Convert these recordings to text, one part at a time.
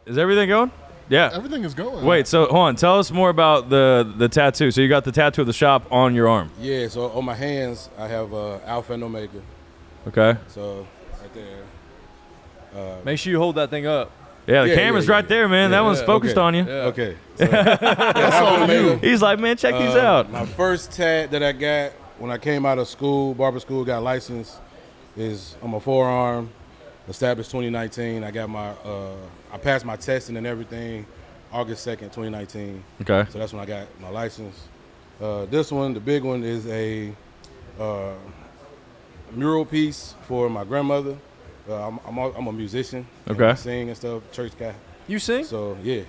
Is everything going? Yeah. Everything is going. Wait, so hold on. Tell us more about the tattoo. So you got the tattoo of the shop on your arm. Yeah, so on my hands, I have Alpha and Omega. Okay. So right there. Make sure you hold that thing up. Yeah, the camera's right there, man. That one's focused on you. Yeah. Okay. So, that's on you. He's like, man, check these out. My first tat that I got when I came out of school, barber school, got licensed, is on my forearm. Established 2019. I got my, I passed my testing and everything, August 2nd, 2019. Okay. So that's when I got my license. This one, the big one, is a mural piece for my grandmother. I'm a musician. Okay. I sing and stuff, church guy. You sing? So yeah.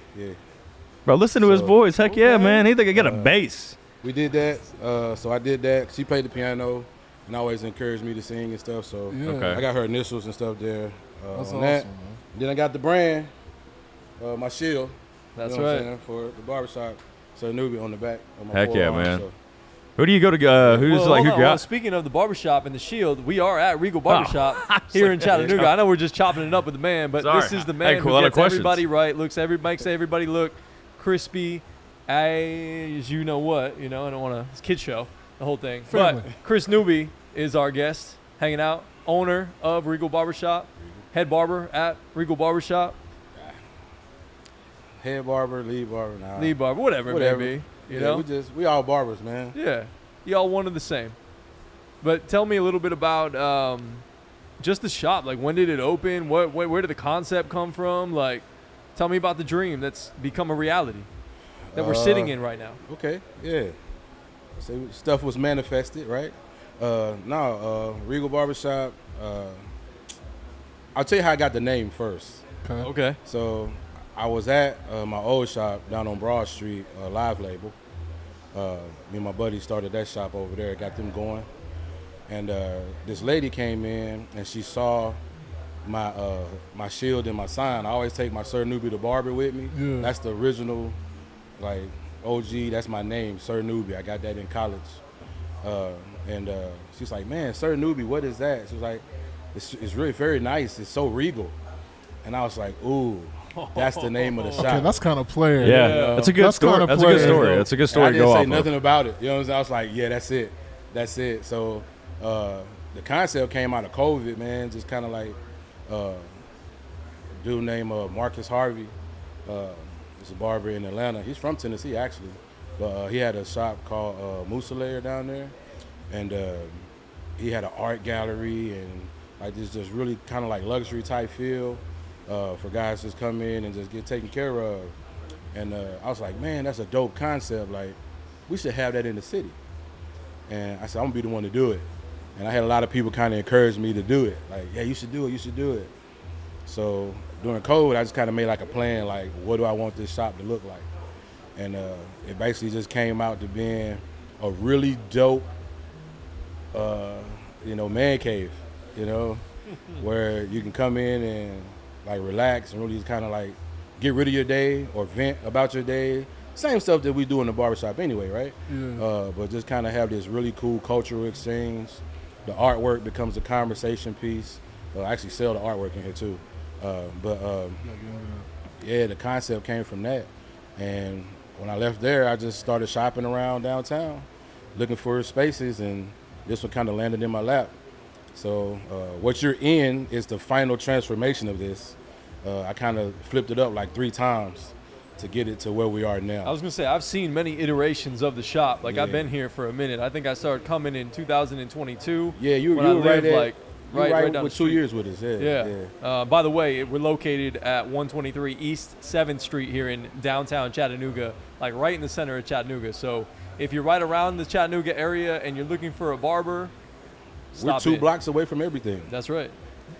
Bro, listen to his voice. Heck yeah, man. He think I get a bass. We did that. So I did that. She played the piano and always encouraged me to sing and stuff. So Okay. I got her initials and stuff there. That's on awesome, that. man. Then I got the brand, my shield. That's you know what I'm right. saying, for the barbershop. So Newbie on the back. On my Heck yeah, forearm, man. so. Who do you go to? Who's Well, like hold who on. got? Well, speaking of the barbershop and the shield, we are at Regal Barbershop here in Chattanooga. I know we're just chopping it up with the man, but Sorry. this is the Hey, man cool. A who lot of gets questions. everybody right, makes everybody look crispy, as you know what. You know, I don't want to. It's a kid show, the whole thing. Family. But Chris Newby is our guest, hanging out, owner of Regal Barbershop, head barber at Regal Barbershop, Head barber, lead barber, nah. lead barber, whatever it may be. You know? we all barbers, man. Yeah, y'all one and the same. But tell me a little bit about just the shop. Like, when did it open? Where did the concept come from? Like, tell me about the dream that's become a reality that we're sitting in right now. Okay, yeah. So stuff was manifested, right? Regal Barbershop. I'll tell you how I got the name first. Okay. So I was at my old shop down on Broad Street, Live Label. Me and my buddy started that shop over there, got them going. And this lady came in and she saw my shield and my sign. I always take my Sir Newbie the Barber with me. Yeah. That's the original, like, OG, that's my name, Sir Newbie. I got that in college. She's like, man, Sir Newbie, what is that? She was like, it's really very nice. It's so regal. And I was like, ooh, that's the name of the shop. Okay, that's kind of player. Yeah, that's a good story. kinda That's a good player. story. That's a good story I to didn't go say off nothing of. about it. You know what I'm saying? I was like, yeah, that's it. That's it. So the concept came out of COVID, man. Just kind of like dude named Marcus Harvey. He's a barber in Atlanta. He's from Tennessee, actually. But he had a shop called Musalayer down there. And he had an art gallery and like this just really kind of like luxury type feel for guys to just come in and just get taken care of. And I was like, man, that's a dope concept. Like, we should have that in the city. And I said, I'm gonna be the one to do it. And I had a lot of people kind of encourage me to do it. Like, yeah, you should do it, you should do it. So during COVID, I just kind of made like a plan, like, what do I want this shop to look like? And it basically just came out to being a really dope, man cave, where you can come in and like relax and really just kind of like get rid of your day or vent about your day. Same stuff that we do in the barbershop anyway, right? Yeah. But just kind of have this really cool cultural exchange. The artwork becomes a conversation piece. I actually sell the artwork in here too. Yeah, the concept came from that. And when I left there, I just started shopping around downtown, looking for spaces, and this one kind of landed in my lap. So what you're in is the final transformation of this. I kind of flipped it up like 3 times to get it to where we are now. I was going to say, I've seen many iterations of the shop. Like, I've been here for a minute. I think I started coming in 2022. Yeah, you were right at, right down with 2 years with us. Yeah. By the way, we're located at 123 East 7th Street here in downtown Chattanooga, like right in the center of Chattanooga. So if you're right around the Chattanooga area and you're looking for a barber, we're 2 blocks away from everything. That's right.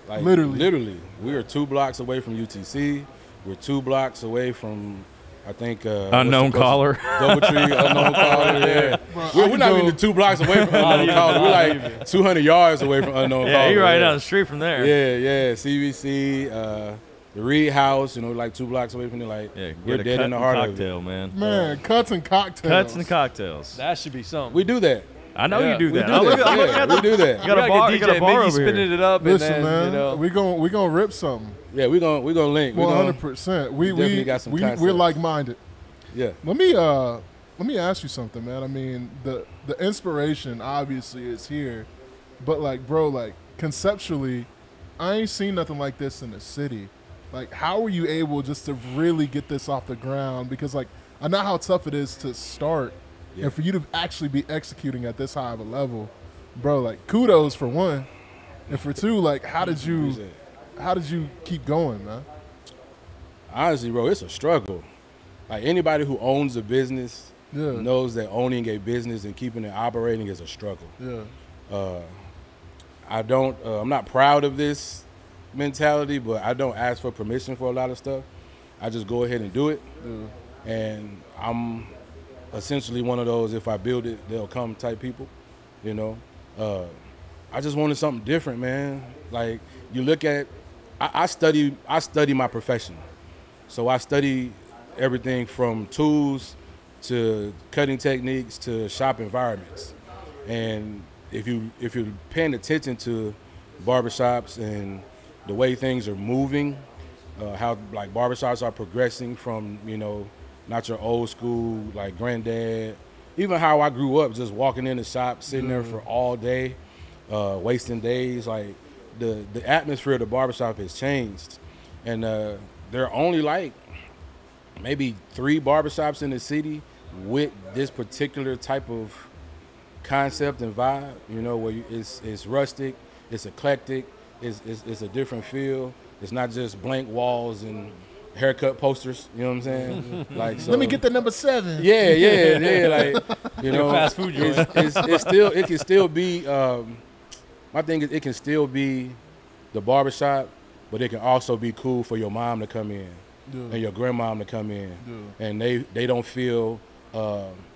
Like, Literally. We are 2 blocks away from UTC. We're 2 blocks away from, I think, Unknown caller. Doubletree, Unknown Caller. Yeah, we're not even 2 blocks away from Unknown Caller. We're like 200 yards away from Unknown Caller. Yeah, you're right down the street from there. Yeah. CVC, the Reed House. Like 2 blocks away from it. Like, we're dead in the heart of it. Cocktail, man. Man, cuts and cocktails. Cuts and cocktails. That should be something. We do that. I know Yeah. you do We that. do I'm looking, that. I'm looking Yeah, at we the, do that. you got a bar, you got a bar Mickey over spinning here. it up, Listen, and then man, you know. we gonna rip something. Yeah, we gonna link. 100%. We definitely got some we're concepts. like-minded. Yeah. Let me ask you something, man. I mean, the inspiration obviously is here, but like, bro, like conceptually, I ain't seen nothing like this in the city. Like, how were you able just to really get this off the ground? Because like, I know how tough it is to start, Yeah. and for you to actually be executing at this high of a level, bro. Like, kudos for one, and for two, like, how did you keep going, man? Honestly, bro, it's a struggle. Like anybody who owns a business Yeah. knows that owning a business and keeping it operating is a struggle. Yeah. I'm not proud of this mentality, but I don't ask for permission for a lot of stuff. I just go ahead and do it. Yeah. And I'm essentially one of those, if I build it, they'll come type people, you know. I just wanted something different, man. Like you look at, I study my profession. So I study everything from tools to cutting techniques to shop environments. And if you're paying attention to barbershops and the way things are moving, how like barbershops are progressing from, you know, not your old school like granddad, even how I grew up just walking in the shop, sitting there for all day, wasting days. Like the atmosphere of the barbershop has changed. And there are only like maybe 3 barbershops in the city with this particular type of concept and vibe, you know, where it's rustic, it's eclectic, it's a different feel. It's not just blank walls and haircut posters, you know what I'm saying? Like, so, Let me get the number 7. yeah, like, you know, fast food joint. it can still be, my thing is it can still be the barbershop, but it can also be cool for your mom to come in and your grandmom to come in, and they don't feel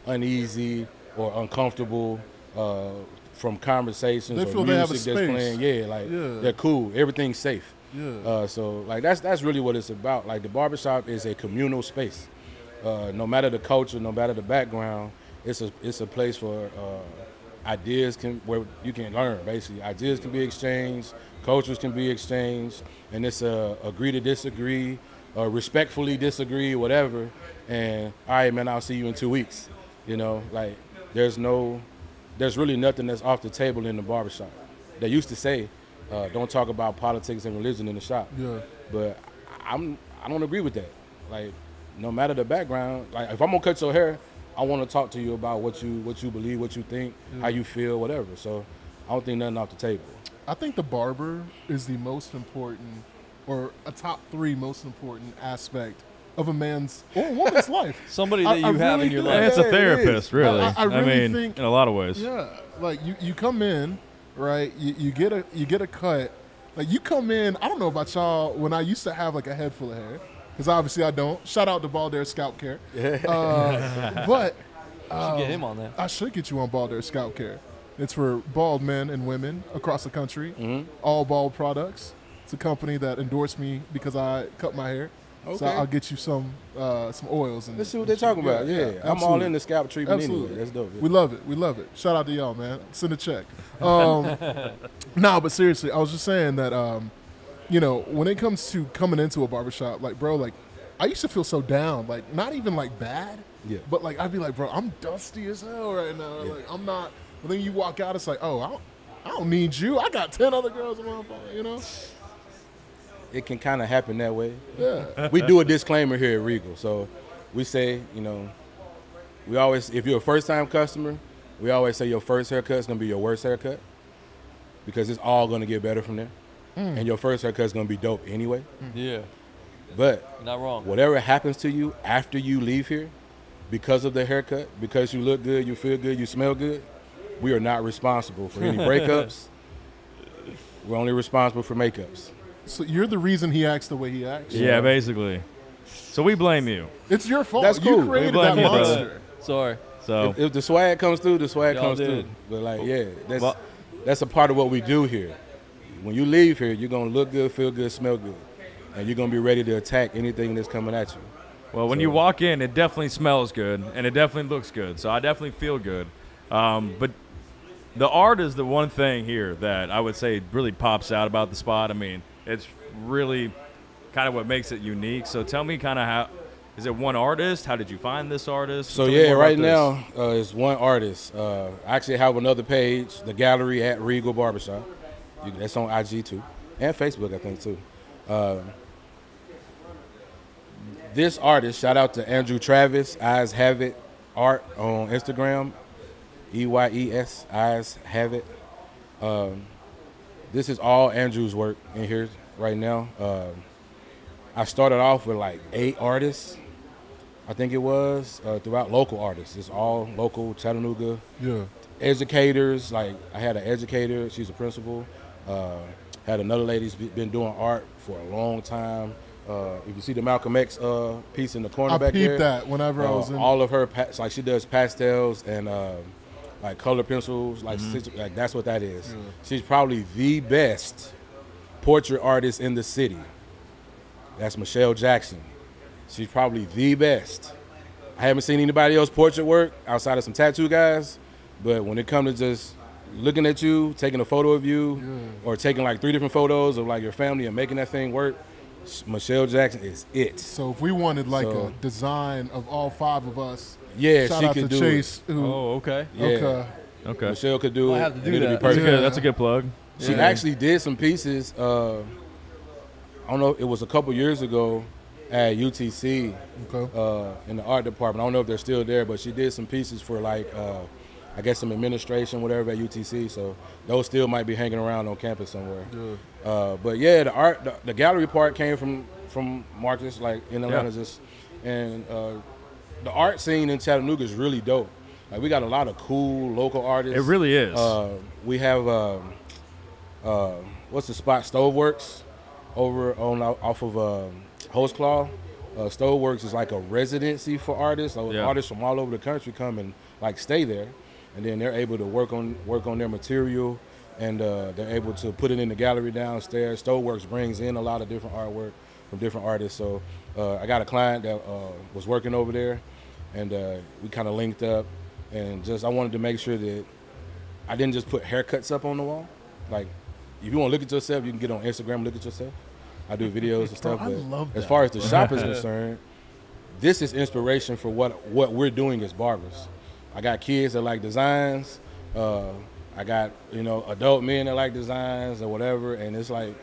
uneasy or uncomfortable from conversations They or feel they have a music that's space. playing. Yeah, like Yeah. they're cool. Everything's safe. Yeah. So like that's really what it's about. Like the barbershop is a communal space. No matter the culture, no matter the background, it's a place where ideas where you can learn. Basically, ideas can be exchanged, cultures can be exchanged, and it's agree to disagree, respectfully disagree, whatever. And all right, man, I'll see you in 2 weeks. You know, like there's really nothing that's off the table in the barbershop. They used to say, don't talk about politics and religion in the shop. Yeah. But I don't agree with that. Like, no matter the background, like if I'm gonna cut your hair, I want to talk to you about what you believe, what you think, how you feel, whatever. So I don't think nothing off the table. I think the barber is the most important, or a top 3 most important aspect of a man's or woman's life. Somebody that I you have really in your do. And life. it's a Yeah, it therapist, is. really. I really mean, think- in a lot of ways. Yeah, like you come in, right? You get a cut. Like you come in. I don't know about y'all. When I used to have like a head full of hair, because obviously I don't. Shout out to Bald Air Scalp Care. But Should get him on that. I should get you on Bald Air Scalp Care. It's for bald men and women across the country. All bald products. It's a company that endorsed me because I cut my hair. So Okay. I'll get you some oils. And Let's see what they're talking about. Yeah, I'm all absolutely. in the scalp treatment Absolutely. anyway. That's dope. We love it. We love it. Shout out to y'all, man. Send a check. No, but seriously, I was just saying that, you know, when it comes to coming into a barbershop, like, bro, like, I used to feel so down, like, not even, like, bad. Yeah. But, like, I'd be like, bro, I'm dusty as hell right now. Yeah. Like, I'm not. But then you walk out, it's like, oh, I don't need you. I got 10 other girls in my phone, you know? It can kind of happen that way. Yeah. We do a disclaimer here at Regal. So we say, you know, we always, if you're a first-time customer, we always say your first haircut is going to be your worst haircut because it's all going to get better from there. And your first haircut is going to be dope anyway. Yeah, But not wrong. whatever happens to you after you leave here because of the haircut, because you look good, you feel good, you smell good, we are not responsible for any breakups. We're only responsible for makeups. So you're the reason he acts the way he acts. Yeah, basically. So we blame you. It's your fault. That's cool. You created We blame that you, brother. monster. Sorry. So If the swag comes through, the swag Y'all comes did. through. But like, yeah, Well- that's a part of what we do here. When you leave here, you're gonna look good, feel good, smell good, and you're gonna be ready to attack anything that's coming at you. well, when you walk in, it definitely smells good and it definitely looks good. So I definitely feel good. But The art is the one thing here that I would say really pops out about the spot. I mean, it's really kind of what makes it unique. So tell me kind of how, is it one artist? How did you find this artist? So Tell me yeah, more right about this. now it's one artist. I actually have another page, the gallery at Regal Barbershop. That's on IG too, and Facebook I think too. This artist, shout out to Andrew Travis, Eyes Have It Art on Instagram, EYES, Eyes Have It. This is all Andrew's work in here right now. I started off with like 8 artists, I think it was, throughout local artists. It's all local, Chattanooga. Yeah. Educators, like I had an educator, she's a principal. Had another lady's been doing art for a long time. If you see the Malcolm X piece in the corner I back there. peeped that whenever I was in. All of her, like she does pastels and like color pencils, like, like that's what that is. Yeah. She's probably the best portrait artist in the city. That's Michelle Jackson. She's probably the best. I haven't seen anybody else portrait work outside of some tattoo guys, but when it comes to just looking at you, taking a photo of you, or taking like 3 different photos of like your family and making that thing work, Michelle Jackson is it. So if we wanted like So- a design of all 5 of us, Yeah, shout she out could to do Chase. it. Who, Oh, okay. Yeah. Okay. Okay. Michelle could do Well, I it. have to and do it'll be that. That's perfect. good. That's a good plug. She actually did some pieces. I don't know. It was a couple years ago at UTC Okay. in the art department. I don't know if they're still there, but she did some pieces for like I guess some administration, whatever at UTC. So those still might be hanging around on campus somewhere. Yeah. But yeah, the art, the gallery part came from Marcus, like in Atlanta, just and the art scene in Chattanooga is really dope. Like we got a lot of cool local artists. It really is. We have what's the spot? Stoveworks over on off of Hostclaw. Stoveworks is like a residency for artists. So artists from all over the country come and like stay there, and then they're able to work on their material, and they're able to put it in the gallery downstairs. Stoveworks brings in a lot of different artwork from different artists. So I got a client that was working over there, and we kind of linked up, and just I wanted to make sure that I didn't just put haircuts up on the wall. Like, if you want to look at yourself, you can get on Instagram and look at yourself. I do videos and stuff, I but love as that. far as the shop is concerned, this is inspiration for what we're doing as barbers. I got kids that like designs. I got, adult men that like designs or whatever, and it's like,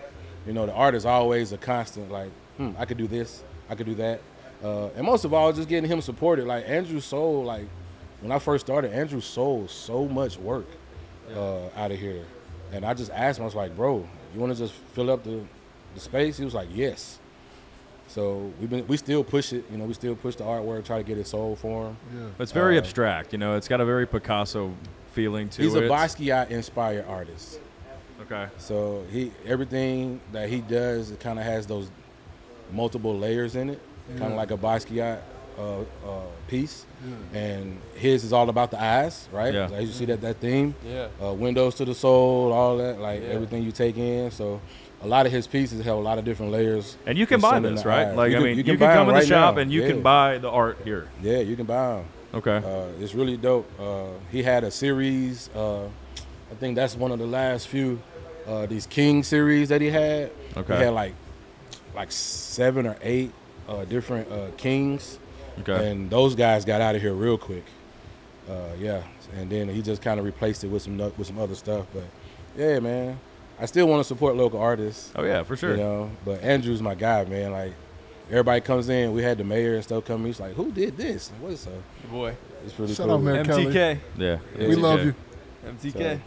the art is always a constant, like, I could do this, I could do that. And most of all, just getting him supported. Like, Andrew sold, like, when I first started, Andrew sold so much work out of here. And I just asked him, I was like, bro, you want to just fill up the space? He was like, yes. So we still push it, we still push the artwork, try to get it sold for him. Yeah. It's very abstract, it's got a very Picasso feeling to He's it. a Basquiat inspired artist. Okay. So everything that he does, it kind of has those multiple layers in it, kind of like a Basquiat piece. And his is all about the eyes, right? Yeah. So as you see that theme, Yeah. windows to the soul, all that, like everything you take in. So a lot of his pieces have a lot of different layers. And you can buy in this, the right? eyes. Like, you can buy come in them the shop now. and you Yeah. can buy the art here. Yeah, you can buy them. Okay. It's really dope. He had a series. I think that's one of the last few these King series that he had. Okay. He had like 7 or 8 different kings. Okay. And those guys got out of here real quick. And then he just kind of replaced it with some other stuff. But yeah, man, I still want to support local artists. Oh, yeah, for sure. But Andrew's my guy, man. Like, everybody comes in. We had the mayor and stuff come in. He's like, who did this? Like, what is up? Boy. It's pretty Shout cool. out, man. MTK. Yeah. Yeah. We MTK. love you. MTK.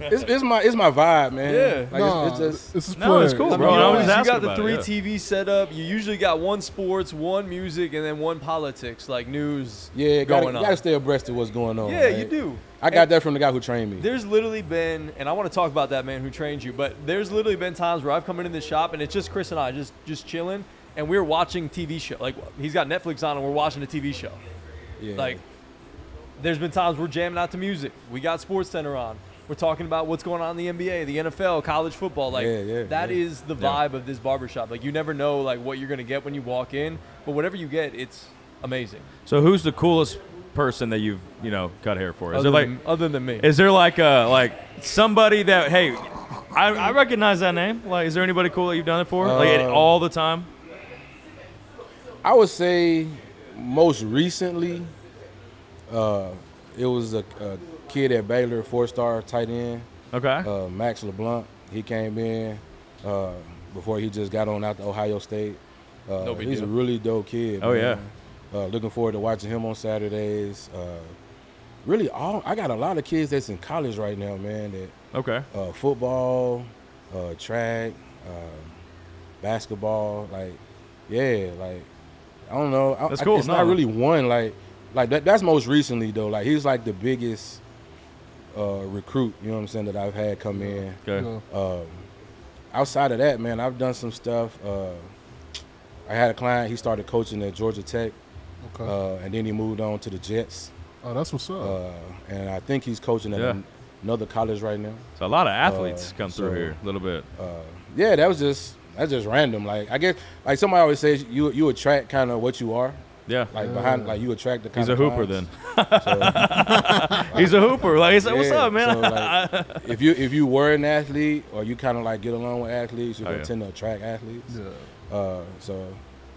It's it's my vibe, man. Yeah. Like, Nah, it's just this is No, it's play. cool, I bro. mean, I you was just asking got the about 3 it, TV set up. You usually got one sports, one music, and then one politics, like news you going on. gotta stay abreast of what's going on. Yeah, right? you do. I got that from the guy who trained me. There's literally been, and I want to talk about that man who trained you, but there's literally been times where I've come into the shop and it's just Chris and I just chilling, and we're watching TV show. Like, he's got Netflix on and we're watching a TV show. Yeah. Like, there's been times we're jamming out to music. We got Sports Center on. We're talking about what's going on in the NBA, the NFL, college football. Like, that is the vibe of this barbershop. Like, you never know, like, what you're going to get when you walk in, but whatever you get, it's amazing. So who's the coolest person that you've cut hair for? Is there like other than me? Is there like somebody that hey, I recognize that name? Like, is there anybody cool that you've done it for? Like all the time? I would say most recently, it was a kid at Baylor, 4-star tight end. Okay. Max LeBlanc. He came in before he just got on out to Ohio State. No big he's deal. a really dope kid. Oh, man. Looking forward to watching him on Saturdays. I got a lot of kids that's in college right now, man. That Okay. football, track, basketball. Like, yeah, like I don't know. That's cool. It's not really one like that. That's most recently though. Like he's like the biggest recruit. You know what I'm saying that I've had come in. Okay. Outside of that, man, I've done some stuff. I had a client. He started coaching at Georgia Tech. Okay. And then he moved on to the Jets. Oh, that's what's up. And I think he's coaching at another college right now. So a lot of athletes come through so, here a little bit. Yeah, that's just random. Like I guess like somebody always says you attract kind of what you are. Yeah. Like behind like you attract the kind He's a of hooper clients. then. He's a hooper. Like he's like, what's Yeah, up, man? so, like, if you were an athlete or you kind of like get along with athletes, you're gonna tend to attract athletes. Yeah. So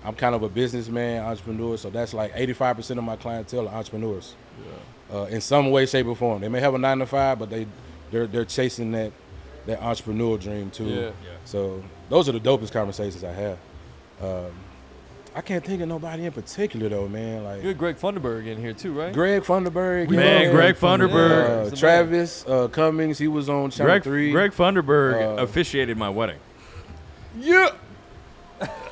I'm kind of a businessman, entrepreneur. So that's like 85% of my clientele are entrepreneurs. Yeah. In some way, shape, or form. They may have a 9-to-5, but they're chasing that entrepreneurial dream too. Yeah. So those are the dopest conversations I have. I can't think of nobody in particular though, man. Like You had Greg Funderburg in here too, right? Greg Funderburg, Man, Greg Funderburg. Travis Cummings, he was on Channel 3. Greg Funderburg officiated my wedding. Yeah.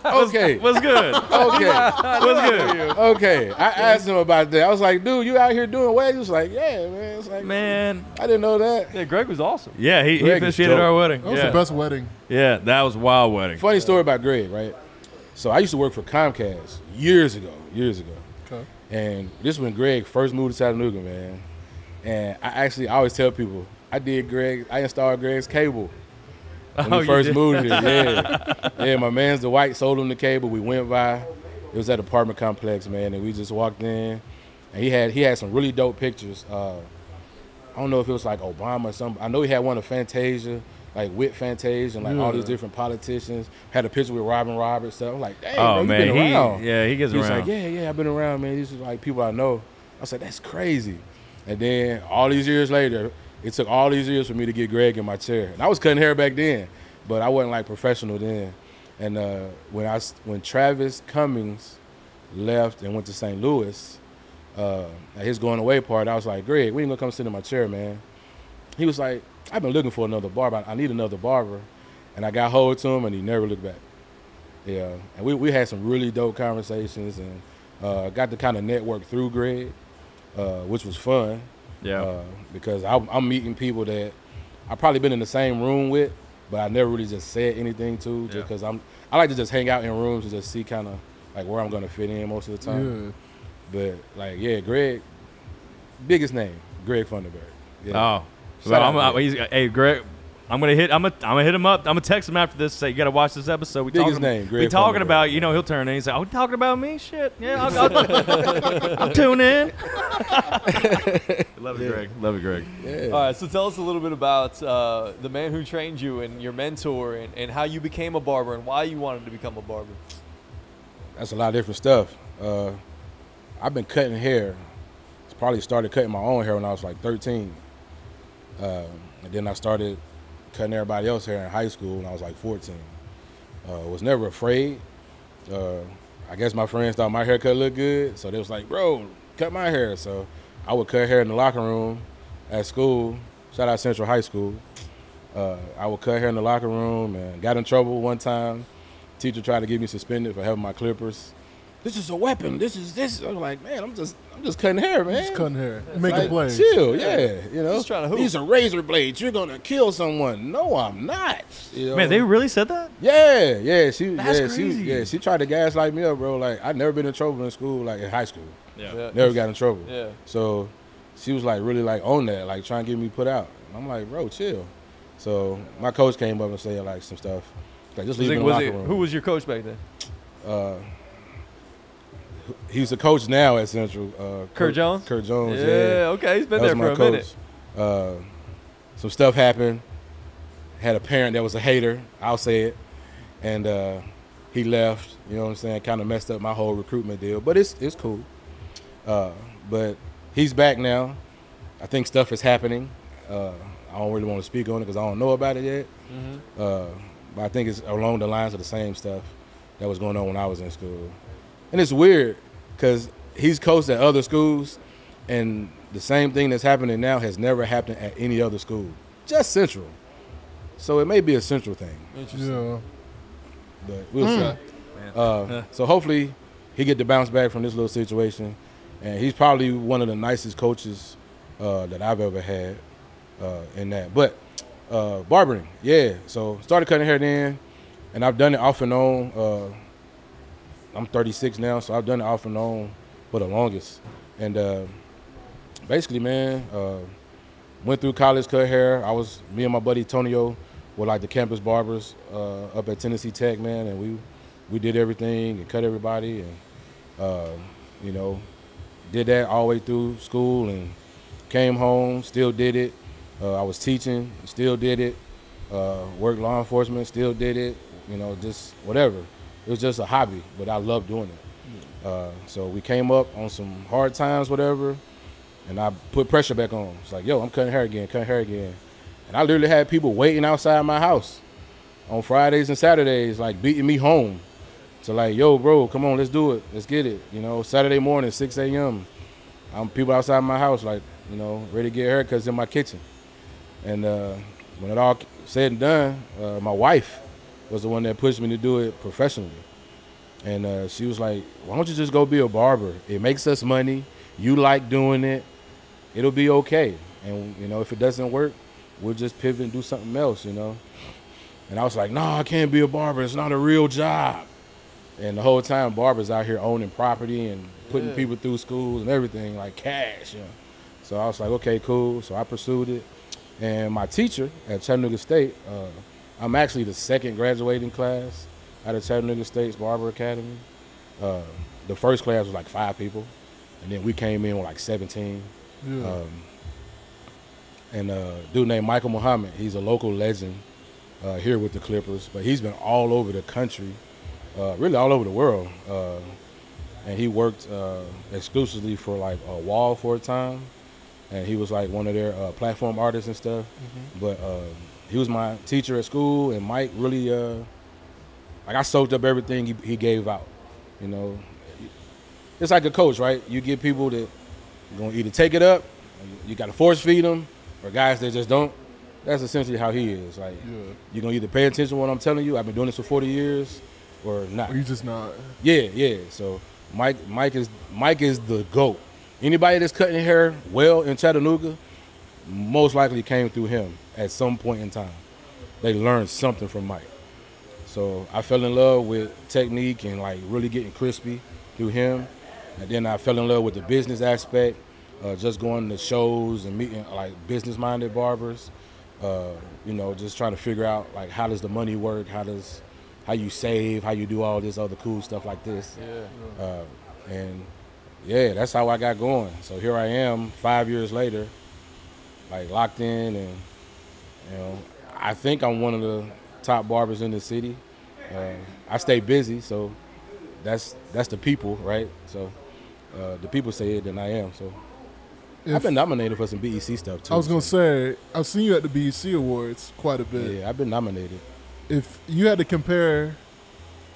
Okay. What's good? Okay. What's good? Okay. I asked him about that. I was like, dude, you out here doing weddings? He was like, yeah, man. It's like, Man. I didn't know that. Yeah, Greg was awesome. Yeah, he Greg is officiated dope. our wedding. That was yeah. the best wedding. Yeah, that was a wild wedding. Funny story about Greg, right? So I used to work for Comcast years ago. Okay. And this when Greg first moved to Chattanooga, man. And I always tell people, I installed Greg's cable when Oh, he you first did? moved here. Yeah. Yeah, my man's the white sold him the cable. We went by. It was at an apartment complex, man, and we just walked in. And he had some really dope pictures. I don't know if it was like Obama or something. I know he had one of Fantasia, like with Fantasia and like all these different politicians. Had a picture with Robin Roberts. So I'm like, dang, bro, you been around. he gets He was around. like, yeah, I've been around, man. These are like people I know. I said, that's crazy. And then all these years later, it took all these years for me to get Greg in my chair. And I was cutting hair back then, but I wasn't like professional then. And when Travis Cummings left and went to St. Louis, at his going away party, I was like, Greg, when you gonna come sit in my chair, man? He was like, I've been looking for another barber. I need another barber. And I got hold to him, and he never looked back. Yeah, and we had some really dope conversations, and got to kind of network through Greg, which was fun. Yeah. Because I'm meeting people that I've probably been in the same room with, but I never really just said anything to, just because I like to just hang out in rooms and just see kind of like where I'm gonna fit in most of the time. But like, yeah, Greg, biggest name, Greg Funderburg. Yeah. Oh. Shout out, Well, Greg. hey, Greg, I'm gonna hit him up. I'm gonna text him after this. Say you gotta watch this episode. Biggest name, Greg We talking Funderburg. about. He'll turn in. He's like, "Oh, we talking about me? Shit, yeah, I'll tune in." Love it, Greg. Love it, Greg. Yeah. All right, so tell us a little bit about the man who trained you and your mentor and how you became a barber and why you wanted to become a barber. That's a lot of different stuff. I've been cutting hair. Probably started cutting my own hair when I was like 13. And then I started cutting everybody else's hair in high school when I was like 14. Was never afraid. I guess my friends thought my haircut looked good, so they was like, bro, cut my hair. So I would cut hair in the locker room at school. Shout out Central High School. I would cut hair in the locker room and got in trouble one time. Teacher tried to get me suspended for having my clippers. This is a weapon. This is this. I was like, man, I'm just cutting hair, man. Just cutting hair. Making Like, plays. chill, yeah. Just trying to hoop. These are razor blades. You're gonna kill someone. No, I'm not. Man, they really said that? Yeah. That's crazy. She tried to gaslight me up, bro. Like I'd never been in trouble in school, like in high school. Yeah. Never got in trouble. Yeah. So she was like really like on that, like trying to get me put out. And I'm like, bro, chill. So my coach came up and said like some stuff. Like just leave me in the locker room. Who was your coach back then? he's a coach now at Central. Kurt Jones? Kurt Jones, Yeah, yeah. okay. He's been That there was for my a minute. coach. Some stuff happened. Had a parent that was a hater, I'll say it. And he left, you know what I'm saying? Kind of messed up my whole recruitment deal. But it's cool. But he's back now. I think stuff is happening. I don't really want to speak on it because I don't know about it yet. But I think it's along the lines of the same stuff that was going on when I was in school. And it's weird because he's coached at other schools, and the same thing that's happening now has never happened at any other school, just Central. So it may be a Central thing. Yeah. But we'll see. So hopefully he get to bounce back from this little situation. And he's probably one of the nicest coaches that I've ever had in that. But barbering, yeah. So started cutting hair then, and I've done it off and on. I'm 36 now, so I've done it off and on for the longest. And basically, man, went through college, cut hair. Me and my buddy Tonio were like the campus barbers up at Tennessee Tech, man, and we did everything and cut everybody, and you know, did that all the way through school and came home, still did it. I was teaching, still did it. Worked law enforcement, still did it. You know, just whatever. It was just a hobby, but I loved doing it. So we came up on some hard times, whatever, and I put pressure back on. It's like, yo, I'm cutting hair again. And I literally had people waiting outside my house on Fridays and Saturdays, like beating me home. So like, yo, bro, come on, let's do it. Let's get it. You know, Saturday morning, 6 a.m. I'm people outside my house, like, you know, ready to get haircuts in my kitchen. And when it all said and done, my wife was the one that pushed me to do it professionally. And she was like, why don't you just go be a barber? It makes us money. You like doing it. It'll be okay. And, you know, if it doesn't work, we'll just pivot and do something else, you know. And I was like, no, I can't be a barber. It's not a real job. And the whole time, barbers out here owning property and putting people through schools and everything, like cash, you know. So I was like, okay, cool. So I pursued it. And my teacher at Chattanooga State, I'm actually the second graduating class out of Chattanooga State's Barber Academy. The first class was like 5 people, and then we came in with like 17. Yeah. And a dude named Michael Muhammad, he's a local legend here with the Clippers, but he's been all over the country, really all over the world. And he worked exclusively for like Wall for a time, and he was like one of their platform artists and stuff. But he was my teacher at school, and Mike really, like I soaked up everything he gave out, you know. It's like a coach, right? You get people that are gonna either take it up, and you gotta force feed them, or guys that just don't. That's essentially how he is. Like, you're gonna either pay attention to what I'm telling you, I've been doing this for 40 years, or not. Or you just not. Yeah. So Mike is the GOAT. Anybody that's cutting hair well in Chattanooga most likely came through him at some point in time. They learned something from Mike. So I fell in love with technique and like really getting crispy through him. And then I fell in love with the business aspect, just going to shows and meeting like business-minded barbers. You know, just trying to figure out like how does the money work, how you save, how you do all this other cool stuff like this. And yeah, that's how I got going. So here I am 5 years later, like locked in, and you know, I think I'm one of the top barbers in the city. I stay busy, so that's the people, right? So the people say it, then I am. So I've been nominated for some BEC stuff too. I was gonna say, I've seen you at the BEC Awards quite a bit. Yeah, I've been nominated. If you had to compare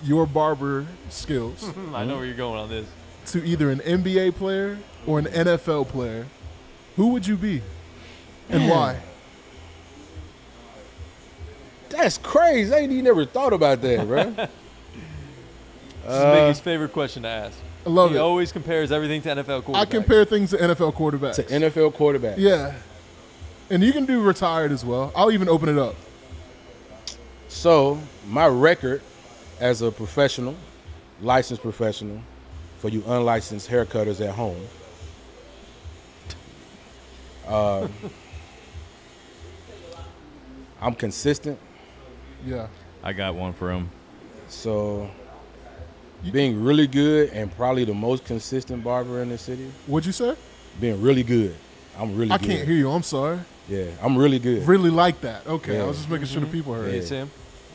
your barber skills I know where you're going on this. to either an NBA player or an NFL player, who would you be, and why? That's crazy. I ain't even never thought about that, bro. This is Mickey's favorite question to ask. I love He it. always compares everything to NFL quarterbacks. I compare things to NFL quarterbacks. To NFL quarterback. Yeah, and you can do retired as well. I'll even open it up. So my record as a professional, licensed professional, for you unlicensed haircutters at home, I'm consistent. Yeah, I got one for him. So being really good and probably the most consistent barber in the city. What'd you say? Being really good. I'm really I good. can't hear you. I'm sorry. Yeah, I'm really good. Really like that. Okay, Yeah. I was just making sure the people heard. Hey, Tim.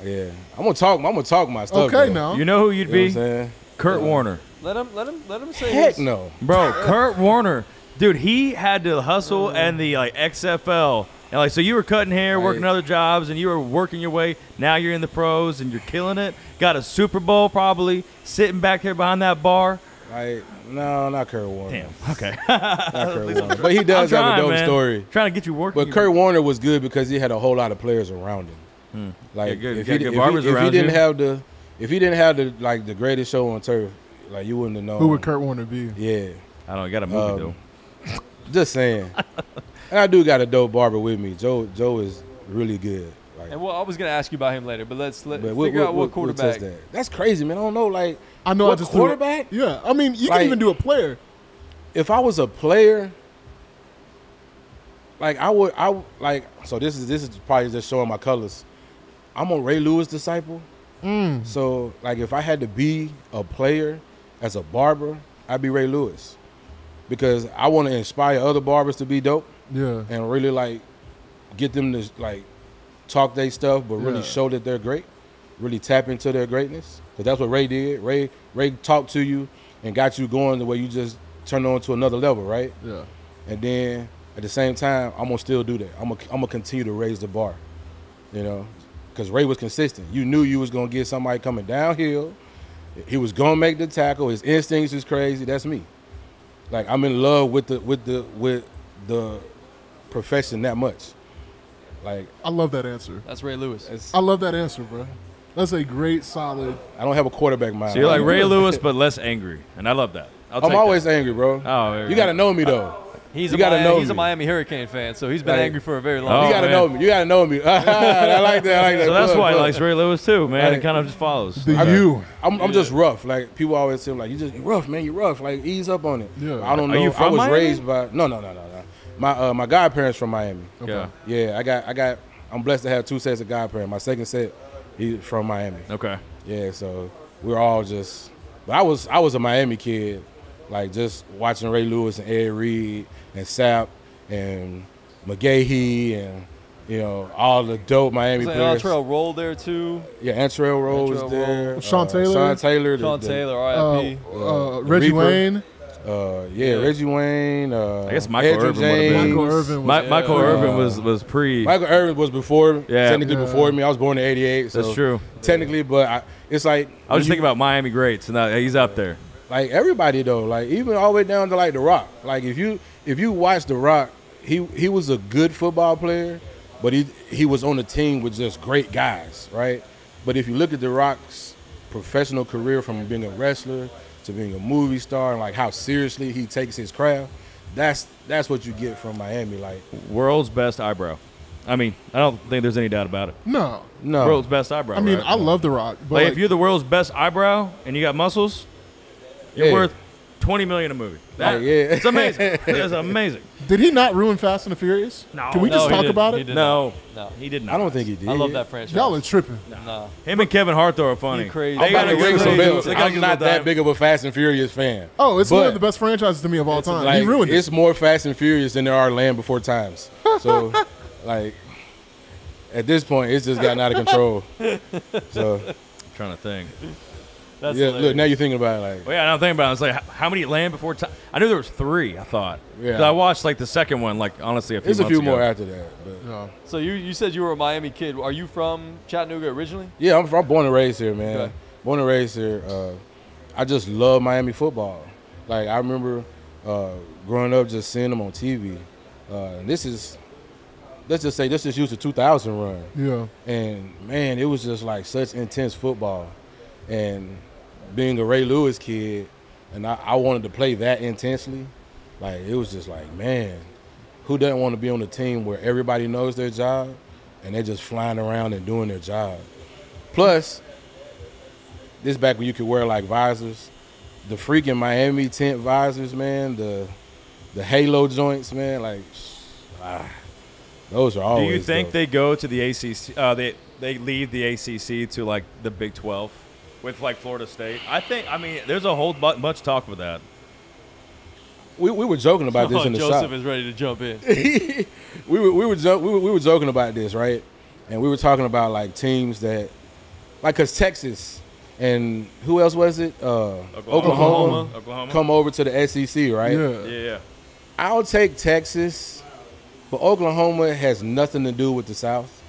Yeah, I'm gonna talk my stuff. Okay, though. now. You know who you'd You know what I'm be? saying? Kurt Warner. Let him say Heck his. no. Bro, Kurt Warner. Dude, he had to hustle and the like XFL. And like so you were cutting hair, working Right. other jobs, and you were working your way. Now you're in the pros and you're killing it. Got a Super Bowl probably, sitting back here behind that bar. Like, no, not Kurt Warner. Damn. Okay. Not Kurt Warner. But he does have a dope story. Trying to get you working. But Kurt Warner was good because he had a whole lot of players around him. Like Yeah, good. if You he, got good if, barbers he, if he around didn't you. have the if he didn't have the like the greatest show on turf, like you wouldn't have known. Who would Kurt Warner be? Yeah. I don't know. You got a movie though. Just saying. And I do got a dope barber with me. Joe is really good. Like, And well, I was gonna ask you about him later, but let's but figure out what we'll quarterback. test that. That's crazy, man. I don't know. Like, I know. what I just quarterback? Threw yeah, I mean, you Like- can even do a player. If I was a player, like I would like. So this is probably just showing my colors. I'm a Ray Lewis disciple. So like, if I had to be a player as a barber, I'd be Ray Lewis, because I want to inspire other barbers to be dope Yeah. and really like get them to like talk their stuff, but really Yeah. show that they're great, really tap into their greatness. Because that's what Ray did. Ray talked to you and got you going the way you just turned on to another level, right? Yeah. And then at the same time, I'm gonna still do that. I'm gonna continue to raise the bar, you know, because Ray was consistent. You knew you was gonna get somebody coming downhill. He was gonna make the tackle. His instincts is crazy. That's me. Like, I'm in love with the profession that much. Like, I love that answer. That's Ray Lewis. it's, I love that answer, bro. That's a great, solid. I don't have a quarterback mind. So you're like Ray Lewis, but less angry, and I love that. I'm always angry, bro. Oh, there You gotta know me though. He's You a gotta know he's a me. Miami Hurricane fan, so he's been Like- angry for a very Oh, long You time. gotta man. know me. You gotta know me. I like that. I like that. So that's Plug, why he plug. likes Ray Lewis too, man. Like- It kind of just follows. The I- you. I'm just rough. Like, people always say, like, you rough, man. You rough. Like, ease up on it. Yeah. I don't Are know. you I from was Miami? raised by no. My godparents from Miami. Yeah. Yeah, I'm blessed to have two sets of godparents. My second set, he's from Miami. Okay. Yeah, so we're all just. But I was a Miami kid, like just watching Ray Lewis and Ed Reed and Sapp and McGahee and all the dope Miami Is players. Antrell Roll there too? Yeah, Antrell Roll was Antrell there. Roll. Sean Taylor. Sean Taylor. Sean Taylor, R.I.P. Reggie Reaper. Wayne. Yeah, Reggie Wayne. I guess Michael Andrew Irvin would've been. James. Michael Irvin was. Michael Irvin was pre. Michael Irvin was before, Yeah. technically Yeah. before me. I was born in '88, so That's true. technically. But it's like I was just thinking about Miami greats, and he's up there. like everybody though, like even all the way down to like The Rock. Like if you watch The Rock, he was a good football player, but he was on a team with just great guys, right? But if you look at The Rock's professional career from being a wrestler to being a movie star and like how seriously he takes his craft, that's what you get from Miami. Like World's best eyebrow. I mean, I don't think there's any doubt about it. No. no, World's best eyebrow. I mean, right? I love The Rock. But Like, like, if you're the world's best eyebrow and you got muscles, you're Yeah. worth $20 million a movie. That, yeah. It's amazing. It's amazing. did he not ruin Fast and the Furious? No. Can we No, just he talk didn't. about He it? did No, No. he did not. I don't think he did. I love that franchise. Y'all are tripping. No. Him and Kevin Hart though are funny. You crazy. They I'm about gotta to ring give some him- bells. they gotta I'm give not him that time. big of a Fast and Furious fan. Oh, it's But one of the best franchises to me of all time. Like, he ruined it. it's more Fast and Furious than there are Land Before Times. So, like, at this point, it's just gotten out of control. So, Trying to think. That's yeah, hilarious. look, now you're thinking about it, like, Well, yeah, I'm thinking about it. It's like, how many Land Before Time? I knew there was 3, I thought. Yeah. 'Cause I watched, like, the second one, like, honestly, a few there's a months few ago. more after that. But Yeah. So you said you were a Miami kid. Are you from Chattanooga originally? yeah, I'm born and raised here, man. Okay. Born and raised here. I just love Miami football. Like, I remember growing up just seeing them on TV. And this is, let's just say, this just used the 2000 run. Yeah. And man, it was just like such intense football. And being a Ray Lewis kid, and I wanted to play that intensely, like it was just like, man, who doesn't want to be on a team where everybody knows their job and they're just flying around and doing their job? Plus, this back when you could wear like visors, the freaking Miami tent visors, man, the halo joints, man, like those are Do always. you think dope. they go to the ACC? They leave the ACC to, like, the Big 12? with like Florida State. I mean, there's a whole much talk with that. We were joking about this in the Joseph South. is ready to jump in. we were joking about this, right? And we were talking about like teams that, like, cause Texas and who else was it? Oklahoma come over to the SEC, right? Yeah. I'll take Texas, but Oklahoma has nothing to do with the South.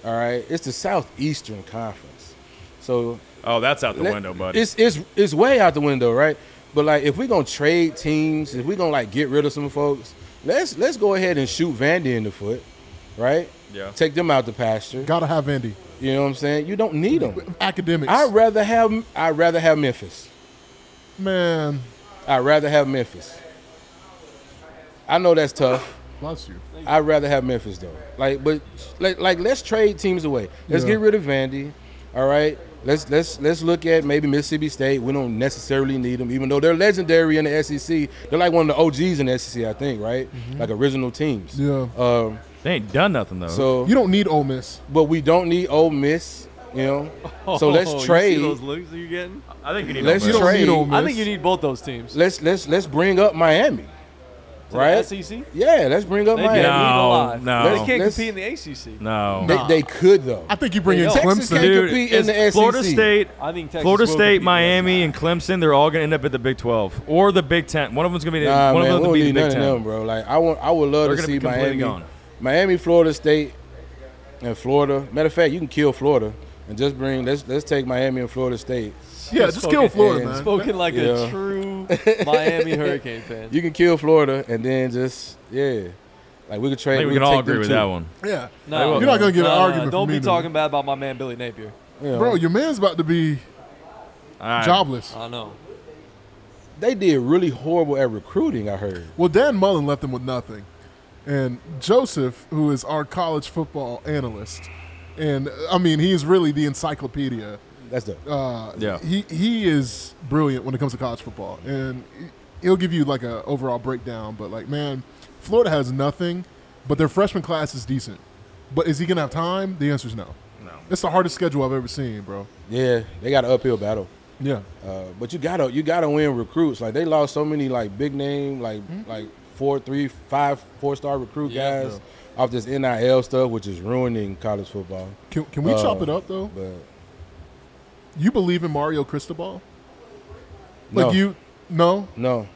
All right, it's the Southeastern Conference, so that's out the window, buddy. It's way out the window, right? But like, if we're gonna trade teams, if we're gonna like get rid of some folks, let's go ahead and shoot Vandy in the foot, right? Yeah. Take them out the pasture. Gotta have Andy. You know what I'm saying? You don't need them. Academics. I'd rather have Memphis. Man. I'd rather have Memphis. I know that's tough. Bless you. I'd rather have Memphis though. But let's trade teams away. Let's get rid of Vandy. All right. Let's look at maybe Mississippi State. We don't necessarily need them, even though they're legendary in the SEC. They're like one of the OGs in the SEC, I think, right? Like original teams. Yeah. They ain't done nothing though. So you don't need Ole Miss, but we don't need Ole Miss. You know. So let's trade. You see those looks that you're getting? I think you need. Let's Ole Miss. trade. Ole Miss. I think you need both those teams. Let's bring up Miami. To Right? the SEC? Yeah, let's bring up They Miami. can't leave alive. No. They can't Let's- compete in the ACC. No. They could though. I think you bring in They don't. Texas Clemson. can't Dude, compete in it's the SEC. Florida State, I think Texas Florida will State, compete in the Miami, SEC. and Clemson. They're all gonna end up at the Big 12 or the Big 10. One of them's gonna be Nah, one man, of them we to don't be the need Big none 10. of them, bro. Like I would love They're to gonna see be completely Miami, gone. Florida State, and Florida. Matter of fact, you can kill Florida and just bring. Let's take Miami and Florida State. Yeah, just kill Florida, and man. Spoken like Yeah. a true Miami Hurricane fan. You can kill Florida and then just like we could I trade. think we could can all take agree them with too. that one. Yeah. No, You're not gonna get an argument Don't from be me, talking bad about my man Billy Napier. You know, Bro, your man's about to be All right. jobless. I know. they did really horrible at recruiting. I heard. Well, Dan Mullen left him with nothing. And Joseph, who is our college football analyst, and I mean, he's really the encyclopedia. That's the. Yeah. He is brilliant when it comes to college football, and he'll give you like a overall breakdown. But like, man, Florida has nothing, but their freshman class is decent. But is he gonna have time? The answer is no. No. It's the hardest schedule I've ever seen, bro. Yeah, they got an uphill battle. Yeah. But you gotta win recruits. Like they lost so many like big name like 4, 3, 5 4-star recruit guys off this NIL stuff, which is ruining college football. Can we chop it up though? But You believe in Mario Cristobal? no, Like you? No. no.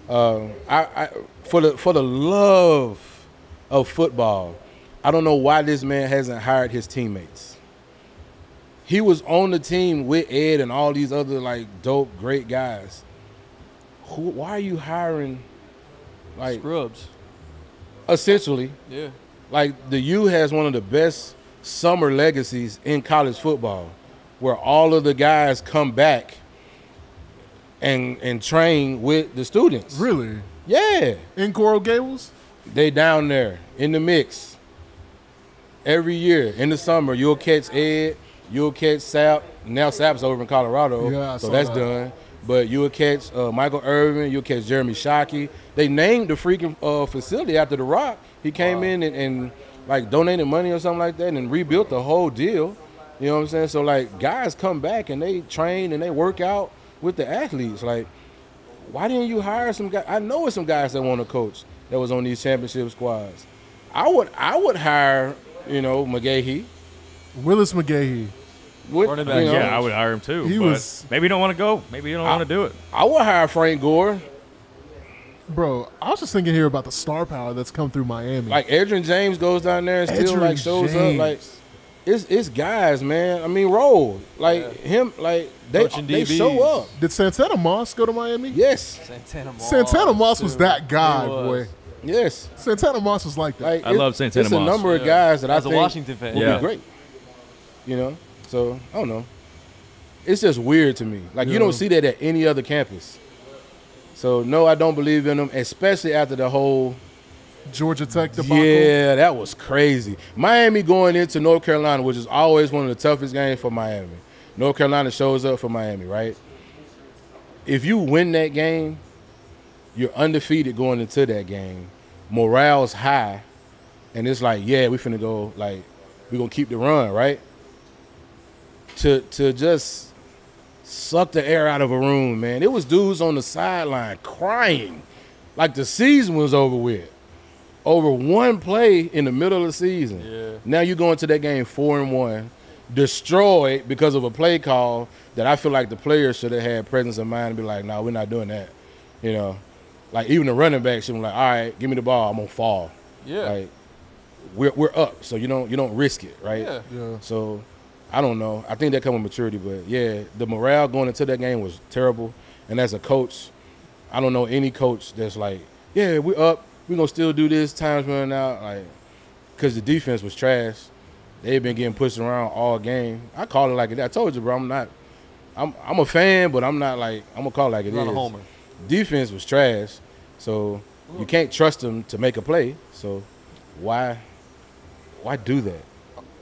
I for the love of football, I don't know why this man hasn't hired his teammates. He was on the team with Ed and all these other like dope, great guys. Why are you hiring? Like Scrubs. essentially, Yeah. like the U has one of the best summer legacies in college football, where all of the guys come back and train with the students. Really? Yeah, In Coral Gables? they down there in the mix. Every year in the summer, you'll catch Ed, you'll catch Sap. Now Sap's over in Colorado, Yeah, I so saw that's that. done. But you'll catch Michael Irvin, you'll catch Jeremy Shockey. They named the freaking facility after The Rock. He came in and like donated money or something like that and rebuilt the whole deal. You know what I'm saying? So like guys come back and they train and they work out with the athletes. Like, why didn't you hire some guys? I know it's some guys that want to coach that was on these championship squads. I would hire, McGahee. Willis McGahee. Running back, Yeah, I would hire him too. He but was- maybe you don't want to go. Maybe you don't want to do it. I would hire Frank Gore. Bro, I was just thinking here about the star power that's come through Miami. Like Adrian James goes down there and still Adrian like shows up. Like James. it's guys, man. I mean, roll like him. Like they Coaching they DBs. show up. Did Santana Moss go to Miami? Yes, Santana Moss was dude. that guy, He was. boy. yes. Santana Moss was like that. Like I love Santana It's a Moss. number of guys that As I a think Washington fan. would Yeah. be great. So I don't know. It's just weird to me. Like you Yeah. don't see that at any other campus. So no, I don't believe in them, especially after the whole. Georgia Tech debacle. Yeah, that was crazy. Miami going into North Carolina, which is always one of the toughest games for Miami. North Carolina shows up for Miami, right? If you win that game, you're undefeated going into that game. Morale's high, and it's like, yeah, we finna go, like, we're gonna keep the run, right? To just suck the air out of a room, man. It was dudes on the sideline crying like the season was over with. Over one play in the middle of the season. Yeah. Now you go into that game 4-1, destroyed because of a play call that I feel like the players should have had presence of mind and be like, no, we're not doing that. You know, like even the running back should be like, all right, give me the ball, I'm gonna fall. Yeah. Like we're up, so you don't risk it, right? Yeah. Yeah. So I don't know. I think that comes with maturity, but yeah, the morale going into that game was terrible. And as a coach, I don't know any coach that's like, yeah, we're up. We're going to still do this. Time's running out. Like, because the defense was trash. They've been getting pushed around all game. I call it like it. I told you, bro, I'm a fan, but I'm not like, I'm going to call it like it Not is. a homer. Defense was trash. So you can't trust them to make a play. So why do that?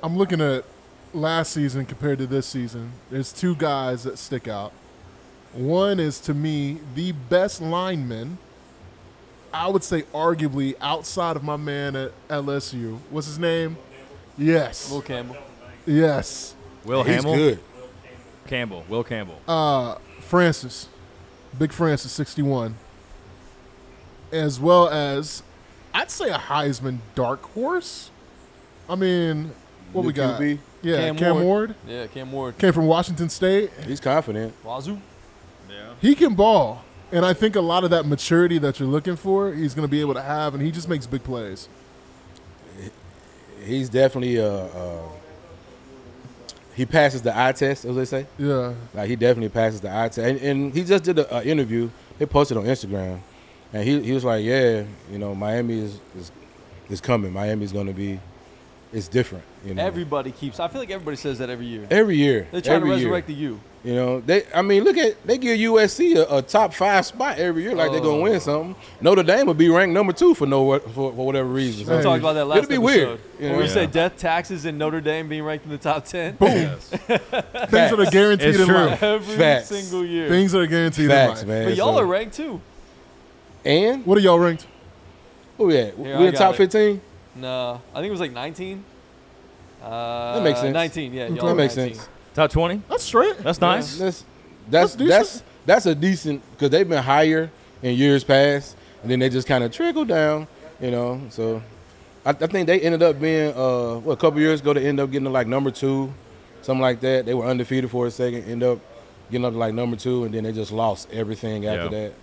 I'm looking at last season compared to this season. There's two guys that stick out. One is, to me, the best lineman, I would say arguably outside of my man at LSU. What's his name? Yes. Will Campbell. Yes. Will He's Hamill? good. Campbell. Will Campbell. Francis. Big Francis, 61. As well as, I'd say a Heisman dark horse. I mean, what The we got? QB? Yeah, Cam Ward. Yeah, Cam Ward. Came from Washington State. He's confident. Wazoo. Yeah. He can ball. And I think a lot of that maturity that you're looking for, he's going to be able to have, and he just makes big plays. He's definitely he passes the eye test, as they say. Yeah. Like he definitely passes the eye test. And he just did an interview. They posted on Instagram, and he was like, yeah, you know, Miami is coming. Miami's going to be, it's different. You know, Everybody keeps. I feel like everybody says that every year. every year. They're trying to every year. resurrect the U. You know, they give USC a top 5 spot every year, like they're gonna win something. Notre Dame would be ranked number 2 for whatever reason. We Hey, talked about that last it'll be episode. weird, you When know? we Yeah. say death taxes in Notre Dame being ranked in the top 10. Boom. Yes. Things that are guaranteed It's in true. life. Every Facts. single year. Things that are guaranteed Facts, in life. man. But y'all So- are ranked too. And What are y'all ranked? who we at? Here, We I in got top it. 15? No, I think it was like 19. That makes sense. 19, yeah. Okay. Y'all That are makes 19. sense. Top 20? That's straight. That's nice. That's decent. that's a decent, because they've been higher in years past, and then they just kind of trickle down, you know. So I think they ended up being a couple years ago they ended up getting to like number 2, something like that. They were undefeated for a second, ended up getting up to like number 2, and then they just lost everything after Yeah. that.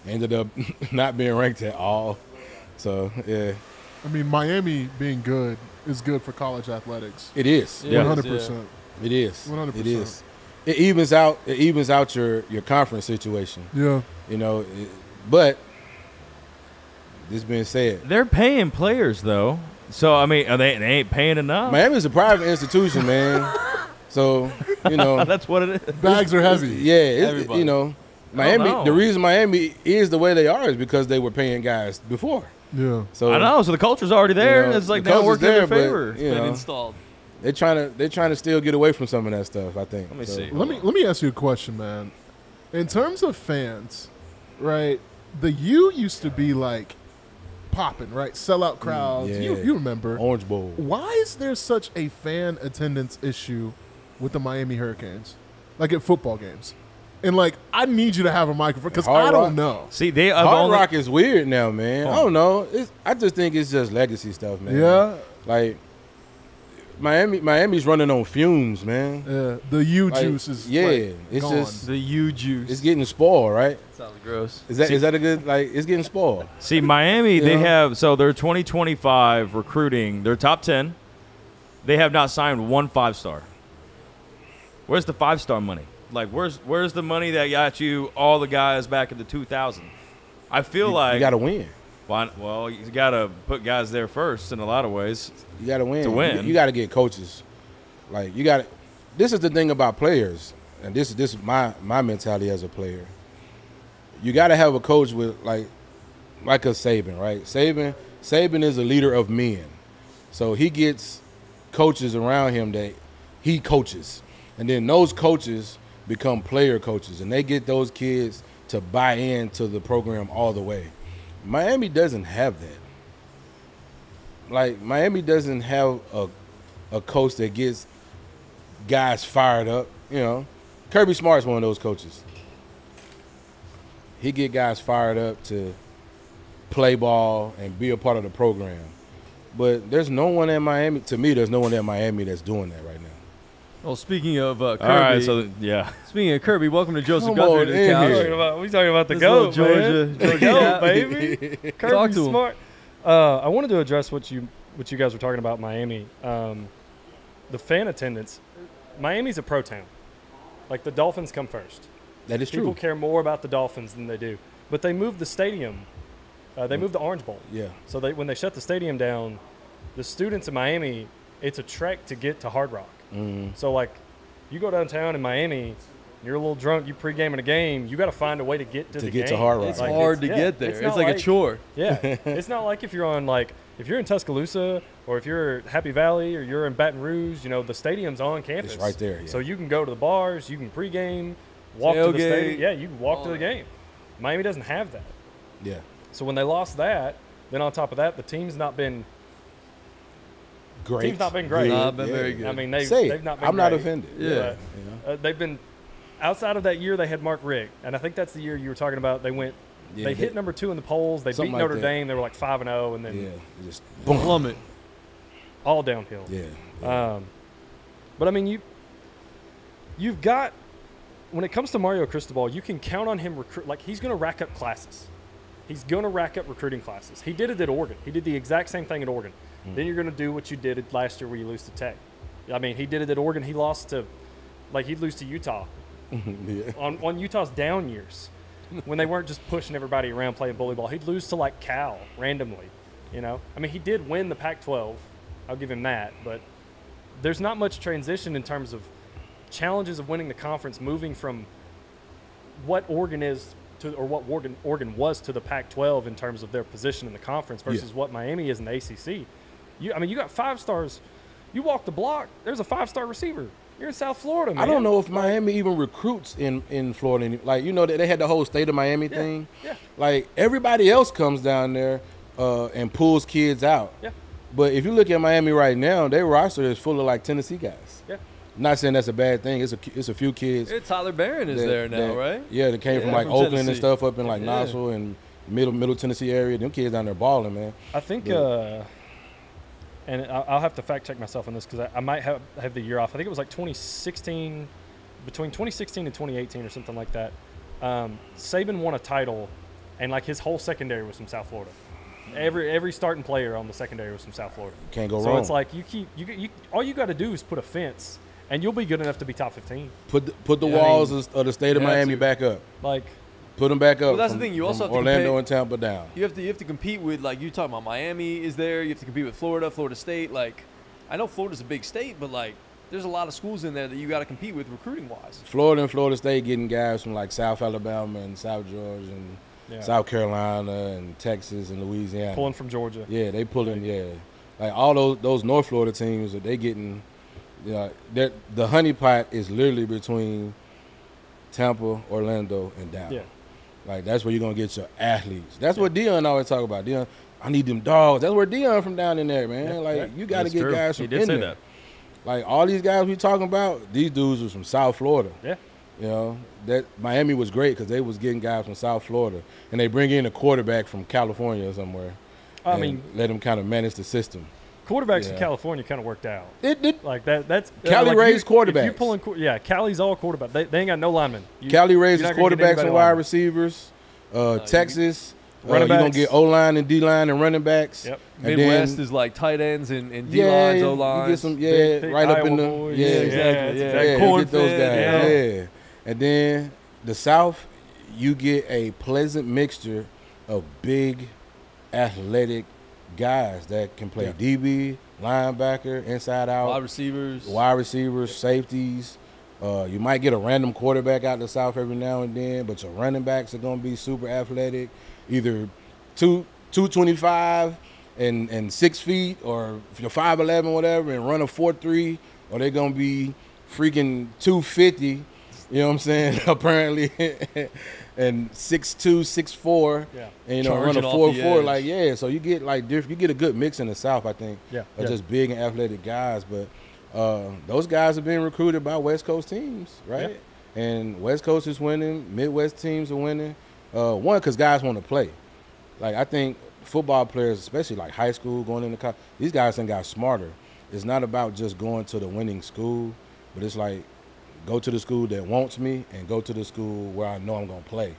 Ended up not being ranked at all. So yeah, I mean, Miami being good is good for college athletics. it is. Yeah. 100%. It is. 100%. It is. It evens out your conference situation. Yeah. You know, but this being said, They're paying players, though. So, I mean, they ain't paying enough. Miami's a private institution, man. So, you know, That's what it is. Bags are heavy. yeah, Everybody. you know, Miami. know. The reason Miami is the way they are is because they were paying guys before. Yeah. So I know. So the culture's already there. You know, It's like the now culture's working in their there, but, favor. you Been know, installed. they're trying to still get away from some of that stuff. I think. Let me So, see. Let me ask you a question, man. In terms of fans, right? The U used to be like popping, right? Sellout crowds. yeah. You remember. Orange Bowl. Why is there such a fan attendance issue with the Miami Hurricanes? Like at football games. And like, I need you to have a microphone because Hard I don't Rock? know. See, they have Hard only. Rock is weird now, man. I don't know. I just think it's just legacy stuff, man. Yeah. Like Miami's running on fumes, man. Yeah. The U Like, juice is yeah, like, it's gone. just The U juice. it's getting spoiled, right? Sounds gross. Is that a good, like, it's getting spoiled? See, Miami, they Yeah. have, so their 2025 recruiting, their top 10, they have not signed one 5-star. Where's the 5-star money? Like, where's the money that got you all the guys back in the 2000? I feel like You got to win. well, you got to put guys there first in a lot of ways. You got to win. To win. You got to get coaches. Like, you got to. This is the thing about players, and this is my mentality as a player. You got to have a coach with like a Saban, right? Saban is a leader of men, so he gets coaches around him that he coaches, and then those coaches become player coaches, and they get those kids to buy into the program all the way. Miami doesn't have that. Like, Miami doesn't have a coach that gets guys fired up, you know. Kirby Smart's one of those coaches. He get guys fired up to play ball and be a part of the program. But there's no one in Miami. To me, there's no one in Miami that's doing that right now. Well, speaking of Kirby, All right, so yeah. speaking of Kirby, welcome to Joseph Come Guthrie on to the in couch. here. We talking about the This GOAT, little man. Georgia- The GOAT, baby. Talk Kirby to him. Smart. I wanted to address what you guys were talking about Miami. The fan attendance. Miami's a pro town. Like the Dolphins come first. That is People true. care more about the Dolphins than they do. But they moved the stadium. They moved the Orange Bowl. Yeah. So when they shut the stadium down, the students in Miami, it's a trek to get to Hard Rock. Mm. So like, you go downtown in Miami, you're a little drunk, you pregame a game, you got to find a way to get to the game. get to Hard Rock. It's Like, hard to yeah, get there. it's It's, not like a like- chore. Yeah, it's not like if you're in Tuscaloosa or if you're Happy Valley or you're in Baton Rouge, the stadium's on campus. It's right there, yeah. So you can go to the bars, you can pregame, walk to the Tailgate, stadium. Yeah, you can walk all to the that. game. Miami doesn't have that. Yeah. So when they lost that, then on top of that, the team's not been Great. Team's not been great. Not been very good. I mean, Say they've it. not been I'm not great. offended. Yeah. But, they've been outside of that year. They had Mark Richt, and I think that's the year you were talking about. They went, Yeah, they hit number 2 in the polls. They beat something like Notre that. Dame. They were like 5-0, and then Yeah. Just boom. Plummet. all downhill. Yeah. But I mean, you've got when it comes to Mario Cristobal, you can count on him recruit. Like he's going to rack up classes. He's going to rack up recruiting classes. He did it at Oregon. He did the exact same thing at Oregon. Then you're going to do what you did last year where you lose to Tech. I mean, he did it at Oregon. He lost to, he'd lose to Utah Yeah. on Utah's down years when they weren't just pushing everybody around playing bully ball. He'd lose to like Cal randomly, I mean, he did win the Pac-12. I'll give him that. But there's not much transition in terms of challenges of winning the conference, moving from what Oregon is to, or what Oregon was to the Pac-12 in terms of their position in the conference versus what Miami is in the ACC. You got 5 stars. You walk the block, there's a 5-star receiver. You're in South Florida, man. I don't know if Miami even recruits in Florida. Like, they had the whole state of Miami thing. Yeah. Like, everybody else comes down there and pulls kids out. Yeah. But if you look at Miami right now, their roster is full of, like, Tennessee guys. Yeah. Not saying that's a bad thing. It's a few kids. Tyler Barron is that- there now, that- right? Yeah, that came from, Yeah, like, from Oakland Tennessee. and stuff up in, like, Yeah. Knoxville and middle Tennessee area. Them kids down there balling, man. I think, Yeah. and I'll have to fact check myself on this because I might have the year off. I think it was like 2016, between 2016 and 2018 or something like that. Saban won a title, and like his whole secondary was from South Florida. Every starting player on the secondary was from South Florida. Can't go So wrong. it's like all you got to do is put a fence, and you'll be good enough to be top 15. Put the Yeah, I walls mean, of the state of you have Miami to. back up. Like, Put them back up. Well, that's the from- thing. You also from have to Orlando compare- and Tampa down. You have to compete with, like, you talking about Miami is there. You have to compete with Florida State. Like, I know Florida's a big state, but like, there's a lot of schools in there that you got to compete with recruiting wise. Florida and Florida State getting guys from like South Alabama and South Georgia and yeah, South Carolina and Texas and Louisiana. pulling from Georgia. Yeah, they pulling. Yeah, like all those North Florida teams that they getting. The honeypot is literally between Tampa, Orlando, and down. Yeah. Like that's where you're gonna get your athletes. That's what Dion always talk about. Dion, I need them dogs. That's where Dion from down in there, man. Yeah, like yeah. you got to That's get true. guys He from did in say there. that. Like all these guys we talking about, these dudes was from South Florida. Yeah. That Miami was great because they was getting guys from South Florida, and they bring in a quarterback from California or somewhere. I and mean, let them kind of manage the system. quarterbacks in Yeah. California kind of worked out. It Like that's Cali like raised if you quarterbacks. pulling, Cali's all quarterback. They ain't got no linemen. Cali raises you're not gonna get quarterbacks anybody and wide linemen. receivers. Texas, Running you're gonna backs. get O line and D line and running backs. Yep. And Midwest then, is like tight ends and D yeah, lines, O you get lines. some, Big right up in Iowa the boys. yeah, exactly, that's yeah. exactly. yeah, you Corn get those fed, guys. yeah. Yeah. And then the South, you get a pleasant mixture of big, athletic guys that can play DB, linebacker, inside out, wide receivers. safeties. You might get a random quarterback out the South every now and then, but your running backs are going to be super athletic, either 225 and 6 feet, or if you're 5'11", whatever, and run a 4.3, or they're going to be freaking 250. You know what I'm saying? Apparently, and 6'2", 6'4", Yeah. and run Charging a off the 4.4. edge. Like so you get like you get a good mix in the South, I think. Yeah. Of Yeah. just big and athletic guys, but those guys are being recruited by West Coast teams, right? And West Coast is winning. Midwest teams are winning. One, because guys want to play. Like, I think football players, especially like high school, going into college, these guys done got smarter. It's not about just going to the winning school, but it's like go to the school that wants me and go to the school where I know I'm going to play.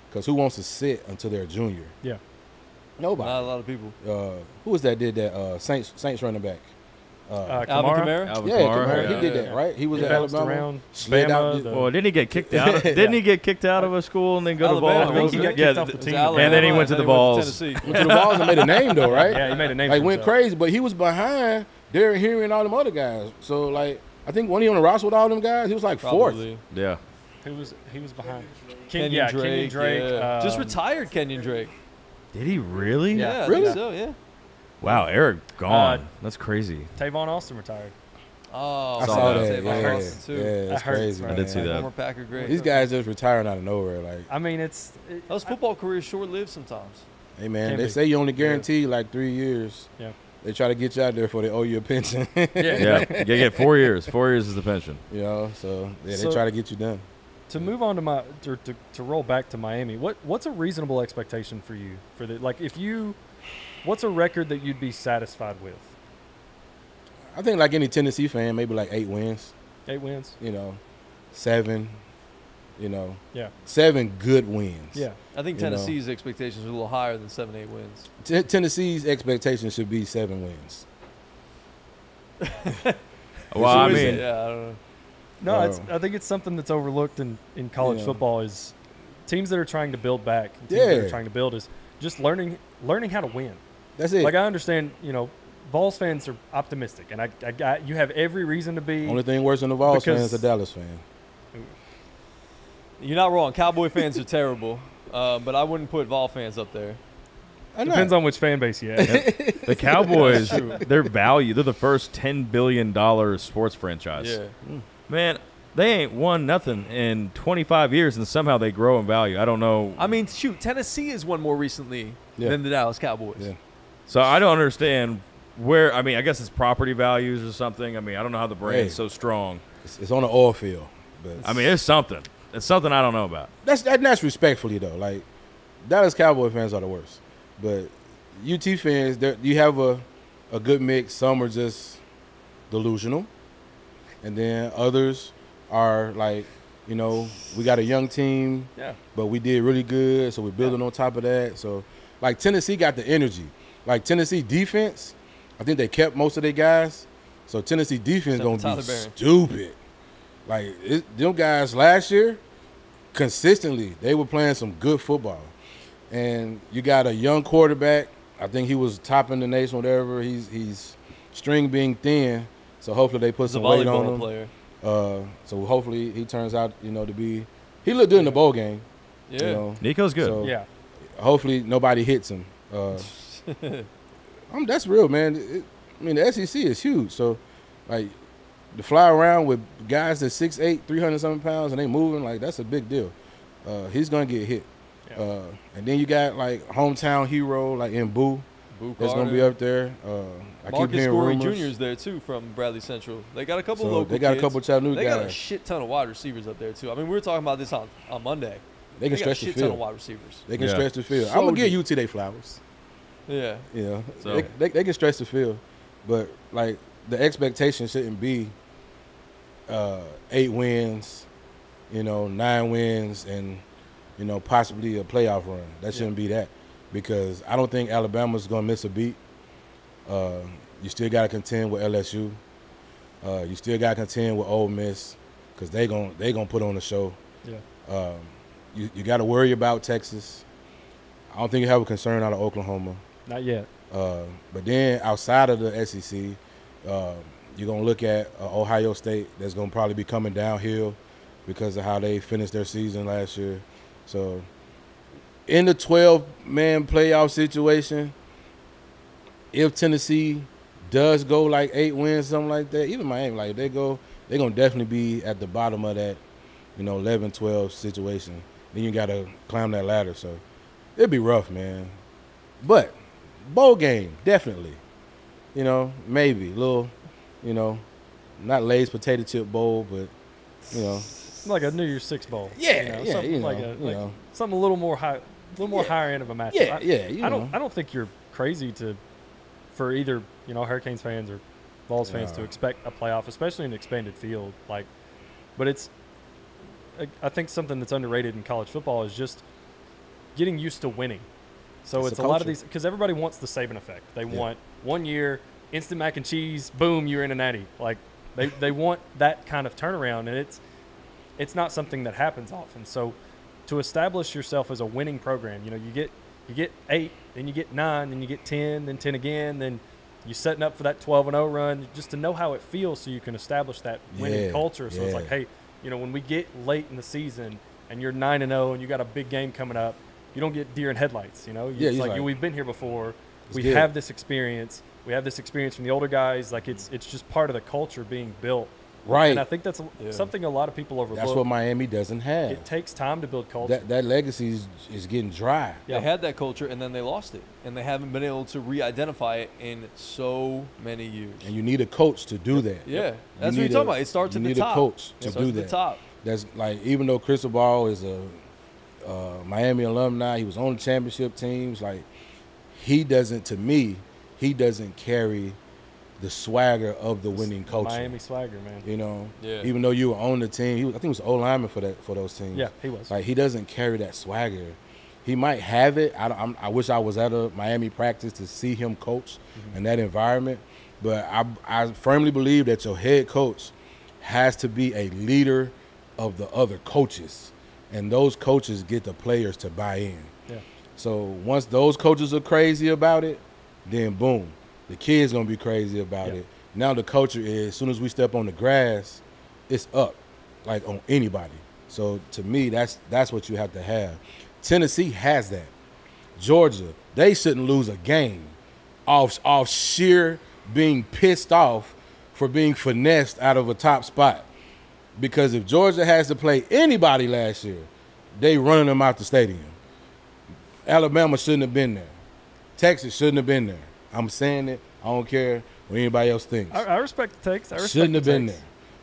Because who wants to sit until they're a junior? Yeah. Nobody. Not a lot of people. Who was that did that? Saints running back. Alvin Kamara? Kamara? Alvin Yeah, Kamara, Kamara, he yeah. did that, right? He was He at bounced Alabama. around, slid out. Bama, Well, didn't he get kicked out? Didn't he get kicked out of a school and then go Alabama. to I think he Vols? got kicked off the team. And then he went to the Vols. Tennessee. Went to the Vols and made a name though, right? Yeah, he made a name. Like for went himself. crazy, but he was behind Derrick Henry and all them other guys. So like, I think when he on the roster with all them guys, he was like Probably. Yeah. He was behind. Kenyon Drake. Kenyon Drake. Yeah. Just retired Kenyon Drake. Did he really? Yeah, I Really? think so, yeah. Wow, Eric gone. That's crazy. Tavon Austin retired. Oh, I saw saw that. that. That Yeah, hurts, too. yeah, That that's hurts, crazy. right? I did see that. Former Packer great. These guys just retiring out of nowhere. Like, I mean, Those football careers short-lived sometimes. hey man, Can they be. say you only guarantee like 3 years. Yeah. They try to get you out there before they owe you a pension. Yeah. You get 4 years. 4 years is the pension. You know, so yeah, they So- try to get you done. To move on to roll back to Miami, what's a reasonable expectation for you for the what's a record that you'd be satisfied with? I think like any Tennessee fan, maybe like 8 wins. 8 wins. You know, 7. You know, Yeah. 7 good wins. Yeah. I think You know. Tennessee's expectations are a little higher than 7-8 wins. Tennessee's expectations should be 7 wins. Well, I Who is mean, it? Yeah, I don't know. No, Wow. I think it's something that's overlooked in college Yeah. football is teams that are trying to build back. Teams that are Yeah. trying to build is just learning how to win. That's it. Like I understand, Vols fans are optimistic, and you have every reason to be. Only thing worse than the Vols fan Because- is a Dallas fan. You're not wrong. Cowboy fans are terrible, but I wouldn't put Vol fans up there. Depends on which fan base you have. the Cowboys, their value, they're the first $10 billion sports franchise. Yeah. Man, they ain't won nothing in 25 years, and somehow they grow in value. I don't know. I mean, shoot, Tennessee has won more recently Yeah. than the Dallas Cowboys. Yeah. So I don't understand where. I mean, I guess it's property values or something. I mean, I don't know how the brand's Hey. so strong. It's on the oil field. But I mean, it's something. It's something I don't know about. that's respectfully though. Like Dallas Cowboy fans are the worst, but UT fans, you have a good mix. Some are just delusional, and then others are like, we got a young team, Yeah. but we did really good, so we're building on top of that. So, like Tennessee got the energy. Like Tennessee defense, I think they kept most of their guys. So Tennessee defense Except gonna for Tyler be Barron. stupid. Like them guys last year, consistently they were playing some good football. And you got a young quarterback. I think he was top in the nation, whatever. He's string being thin, so hopefully they put He's a some weight on volleyball him. player. So hopefully he turns out, to be. He looked good in the bowl game. Yeah. Nico's good. So Yeah. hopefully nobody hits him. That's real, man. The SEC is huge. So, like, to fly around with guys that's 6'8", 300-something pounds, and they moving, like, that's a big deal. He's going to get hit. Yeah. And then you got, like, hometown hero, like, Mbu. Boo That's going to be Carter. up there. I keep Marcus hearing Gorey rumors. Jr. is there, too, from Bradley Central. They got a couple So local they got kids. a couple Chattanooga They got a guys. shit ton of wide receivers up there, too. I mean, we were talking about this on Monday. They can got a stretch the shit ton of field. wide receivers. They can Yeah. stretch the field. So I'm going to deep. give UT their flowers. Yeah. So- They can stretch the field, but like the expectation shouldn't be 8 wins, 9 wins, and possibly a playoff run. That shouldn't be that, because I don't think Alabama's gonna miss a beat. You still got to contend with LSU. You still got to contend with Ole Miss, because they gonna put on a show. Yeah. You got to worry about Texas. I don't think you have a concern out of Oklahoma. Not yet. But then outside of the SEC, you're going to look at Ohio State that's going to probably be coming downhill because of how they finished their season last year. So in the 12-man playoff situation, if Tennessee does go like 8 wins, something like that, even Miami, like they're going to definitely be at the bottom of that, 11-12 situation. Then you got to climb that ladder. So it'd be rough, man. But bowl game, definitely. Maybe a little, not Lay's potato chip bowl, but like a New Year's Six bowl. Yeah, Something a little more higher end of a matchup. I don't think you're crazy for either Hurricanes fans or Vols fans to expect a playoff, especially in an expanded field. But I think something that's underrated in college football is just getting used to winning. So it's a lot of these, because everybody wants the Saban effect. They want 1 year, instant mac and cheese, boom, you're in a natty. They want that kind of turnaround, and it's not something that happens often. So to establish yourself as a winning program, you get 8, then you get 9, then you get 10, then 10 again, then you're setting up for that 12-0 run, just to know how it feels, so you can establish that winning culture. So it's like, hey, when we get late in the season and you're 9-0 and you got a big game coming up, you don't get deer in headlights. It's like we've been here before. We have this experience. We have this experience from the older guys. It's just part of the culture being built. Right. And I think that's something a lot of people overlook. That's what Miami doesn't have. It takes time to build culture. That legacy is getting dry. They had that culture, and then they lost it. And they haven't been able to re-identify it in so many years. And you need a coach to do that. Yeah. That's what you're talking about. It starts at the top. You need a coach to do that. At the top. That's even though Cristobal is a Miami alumni, he was on the championship teams, he doesn't carry the swagger of the winning culture. Miami swagger, man. Even though you were on the team, I think he was O-lineman for those teams. Yeah, he was. He doesn't carry that swagger. He might have it. I wish I was at a Miami practice to see him coach in that environment. But I firmly believe that your head coach has to be a leader of the other coaches. And those coaches get the players to buy in. Yeah. So once those coaches are crazy about it, then boom, the kids gonna be crazy about it. Now the culture is, as soon as we step on the grass, it's up, on anybody. So to me, that's what you have to have. Tennessee has that. Georgia, they shouldn't lose a game off sheer being pissed off for being finessed out of a top spot. Because if Georgia has to play anybody last year, they running them out the stadium. Alabama shouldn't have been there. Texas shouldn't have been there. I'm saying it. I don't care what anybody else thinks. I respect the takes. Shouldn't have been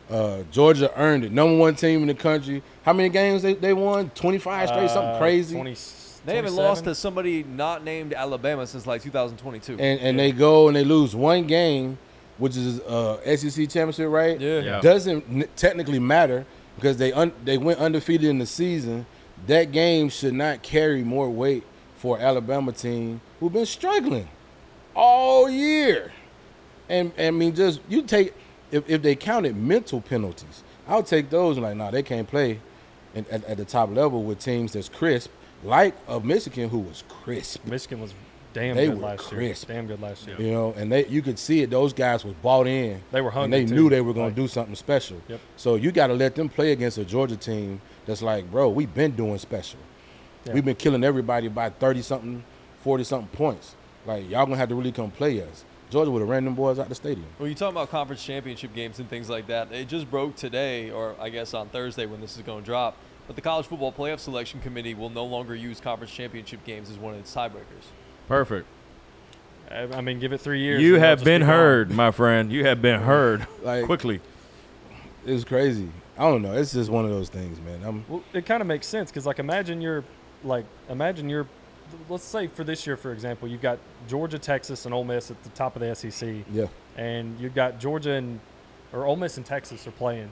there. Georgia earned it. Number 1 team in the country. How many games they won? 25 straight, something crazy. They haven't lost to somebody not named Alabama since 2022. And they go and they lose 1 game, which is SEC championship, right? Yeah. Doesn't technically matter because they went undefeated in the season. That game should not carry more weight for an Alabama team who've been struggling all year. And I mean, just you take if they counted mental penalties, I'll take those and nah, they can't play at the top level with teams that's crisp, like Michigan, who was crisp. Michigan was damn they good were last crisp. year. Damn good last year. And you could see it. Those guys was bought in. They were hungry. And they knew they were going to do something special. Yep. So you got to let them play against a Georgia team that's bro, we've been doing special. Yeah. We've been killing everybody by 30-something, 40-something points. Y'all going to have to really come play us. Georgia would have ran them boys out the stadium. When you talk about conference championship games and things like that, it just broke today, or I guess on Thursday when this is going to drop, but the College Football Playoff Selection Committee will no longer use conference championship games as one of its tiebreakers. Perfect. I mean, give it 3 years. You have been heard, my friend. You have been heard quickly. It's crazy. I don't know. It's just one of those things, man. Well, it kind of makes sense because, imagine you're, let's say for this year, for example, you've got Georgia, Texas, and Ole Miss at the top of the SEC. Yeah. And you've got Georgia or Ole Miss and Texas are playing,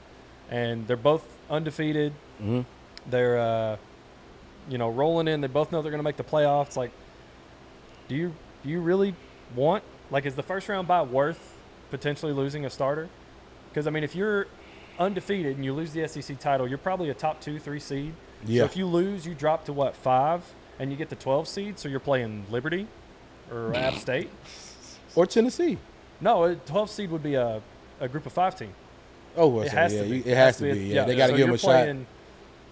and they're both undefeated. Mm-hmm. They're, rolling in. They both know they're going to make the playoffs. Do you really want, is the first round bye worth potentially losing a starter? Because, if you're undefeated and you lose the SEC title, you're probably a top 2-3 seed. Yeah. So if you lose, you drop to 5, and you get the 12 seed, so you're playing Liberty or App State. Or Tennessee. No, a 12 seed would be a group of 5 team. Oh, well, it has to be. It has to be. Yeah, they got to give them a shot.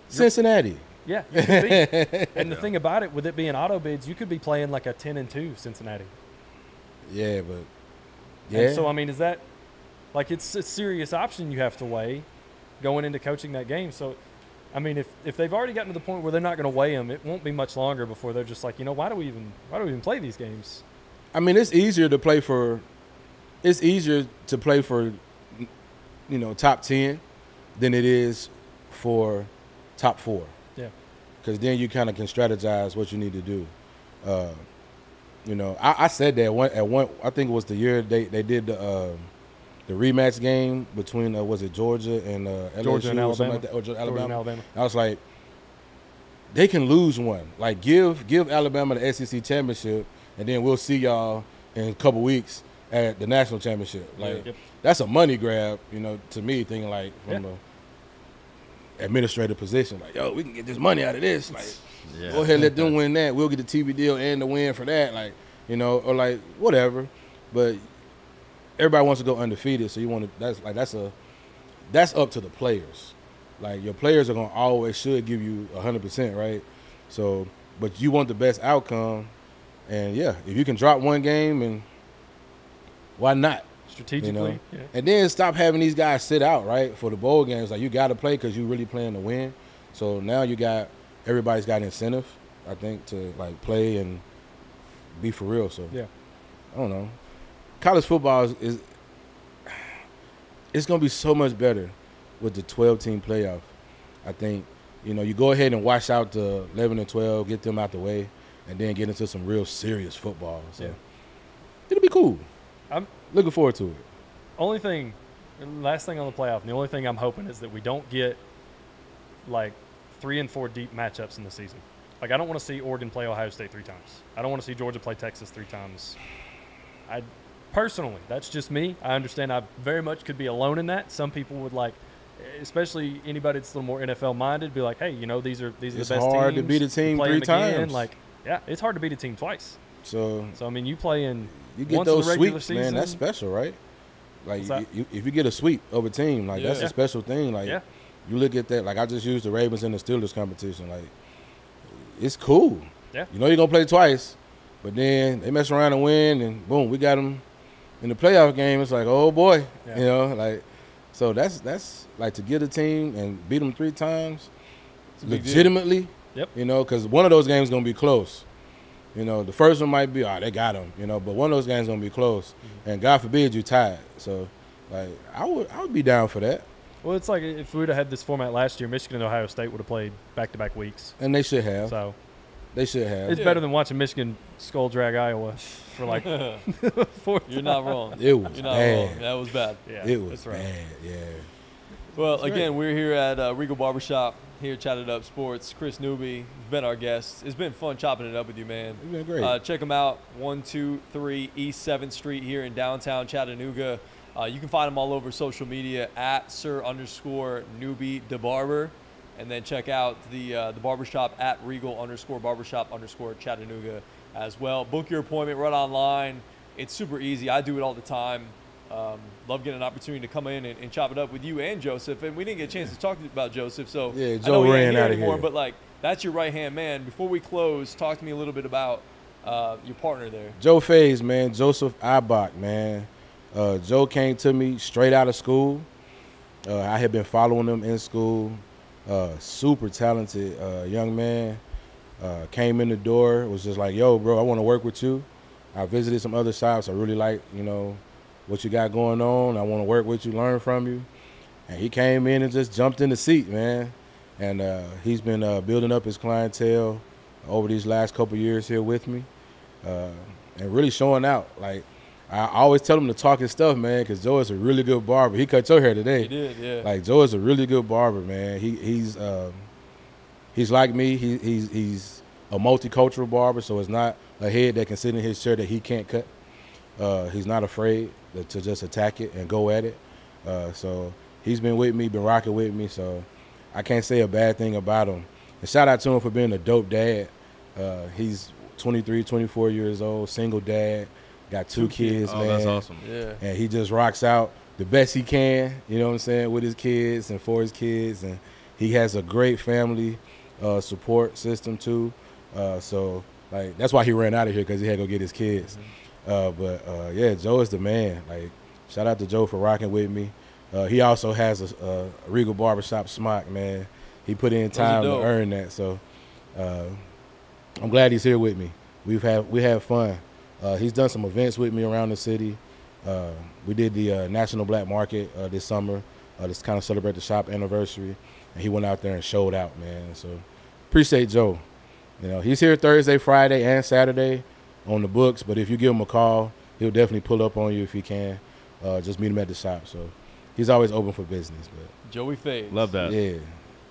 Cincinnati. Yeah, you could be. And the thing about it, with it being auto bids, you could be playing a 10-2 Cincinnati. Yeah, but And so is that it's a serious option you have to weigh going into coaching that game. So, if they've already gotten to the point where they're not going to weigh them, it won't be much longer before they're just why do we even play these games? It's easier to play for. It's easier to play for, top 10, than it is top four. Yeah. Because then you kind of can strategize what you need to do. You know, I said that at one. I think it was the year they did the rematch game between was it Georgia and LSU Georgia and or something Alabama. like that, or Georgia and Alabama. I was like, they can lose one. Like give Alabama the SEC championship, and then we'll see y'all in a couple weeks at the national championship. Like that's a money grab, you know, to me, thinking like from a administrative position, like, yo, we can get this money out of this. Like, go ahead, let them win that. We'll get the TV deal and the win for that. Like, you know, or like whatever. But everybody wants to go undefeated, so you want to. That's up to the players. Like your players are gonna always should give you 100%, right? So, but you want the best outcome, and if you can drop one game, and why not? Strategically, you know? And then stop having these guys sit out, right, for the bowl games. Like you got to play because you really playing to win. So now everybody's got incentive, I think, to like play and be for real. So I don't know. College football is it's gonna be so much better with the 12-team playoff. I think, you know, you go ahead and wash out the 11 and 12, get them out the way, and then get into some real serious football. So it'll be cool. I'm looking forward to it. Last thing on the playoff, and the only thing I'm hoping is that we don't get like 3 and 4 deep matchups in the season. Like I don't want to see Oregon play Ohio State 3 times. I don't want to see Georgia play Texas 3 times. Personally, that's just me. I understand I very much could be alone in that. Some people would like, especially anybody that's a little more NFL minded, be like, hey, you know, these are the best teams. It's hard to beat a team 3 times. Like, it's hard to beat a team twice. So I mean, you play in you get once those in the regular sweeps, season, man. That's special, right? Like if you get a sweep of a team, like that's a special thing. Like you look at that. Like I just used the Ravens and the Steelers competition. Like it's cool. Yeah. You know you're gonna play twice, but then they mess around and win, and boom, we got them in the playoff game. It's like, oh boy, you know, like so that's like to get a team and beat them 3 times legitimately. Yep. You know, because one of those games is gonna be close. You know, the first one might be, they got them, you know, but one of those games is going to be close. Mm-hmm. And God forbid you tied. So, like, I would be down for that. Well, it's like if we would have had this format last year, Michigan and Ohio State would have played back-to-back weeks. And they should have. So they should have. It's better than watching Michigan skull drag Iowa for like 4 You're not wrong. It was You're not bad. wrong. That was bad. Yeah, it was right. bad, yeah. Well, again, we're here at Regal Barbershop, here at Chatt It Up Sports. Chris Newby has been our guest. It's been fun chopping it up with you, man. It's been great. Check them out, 123 East 7th Street here in downtown Chattanooga. You can find them all over social media at Sir_Newby DeBarber. And then check out the barbershop at Regal_Barbershop_Chattanooga as well. Book your appointment right online. It's super easy. I do it all the time. Love getting an opportunity to come in and chop it up with you and Joseph. And we didn't get a chance to talk about Joseph, so yeah, I know Joe he ain't ran here out of anymore. here. But like, that's your right hand man. Before we close, talk to me a little bit about your partner there. Joe Faze, man, Joseph Ibach, man. Joe came to me straight out of school. I had been following him in school. Super talented young man. Came in the door, was just like, yo, bro, I want to work with you. I visited some other shops. I really like, you know, what you got going on. I want to work with you, learn from you. And he came in and just jumped in the seat, man. And he's been building up his clientele over these last couple years here with me, and really showing out. Like, I always tell him to talk his stuff, man, because Joe is a really good barber. He cut your hair today. He did, yeah. Like, Joe is a really good barber, man. He's like me. He's a multicultural barber, so it's not a head that can sit in his chair that he can't cut. He's not afraid to just attack it and go at it. So he's been with me, been rocking with me, so I can't say a bad thing about him. And shout out to him for being a dope dad. He's 23, 24 years old, single dad, got 2 kids, man. Oh, that's awesome. Yeah. And he just rocks out the best he can, you know what I'm saying, with his kids and for his kids. And he has a great family support system, too. So, like, that's why he ran out of here, because he had to go get his kids. Mm-hmm. Yeah, Joe is the man. Like, shout out to Joe for rocking with me. He also has a Regal Barbershop smock, man. He put in time to earn that. So I'm glad he's here with me. We have fun. He's done some events with me around the city. We did the National Black Market this summer. Just kind of celebrate the shop anniversary. and he went out there and showed out, man. So appreciate Joe. You know, he's here Thursday, Friday, and Saturday on the books. But if you give him a call, he'll definitely pull up on you if he can. Just meet him at the shop. So he's always open for business. But Joey Fades. Love that. yeah,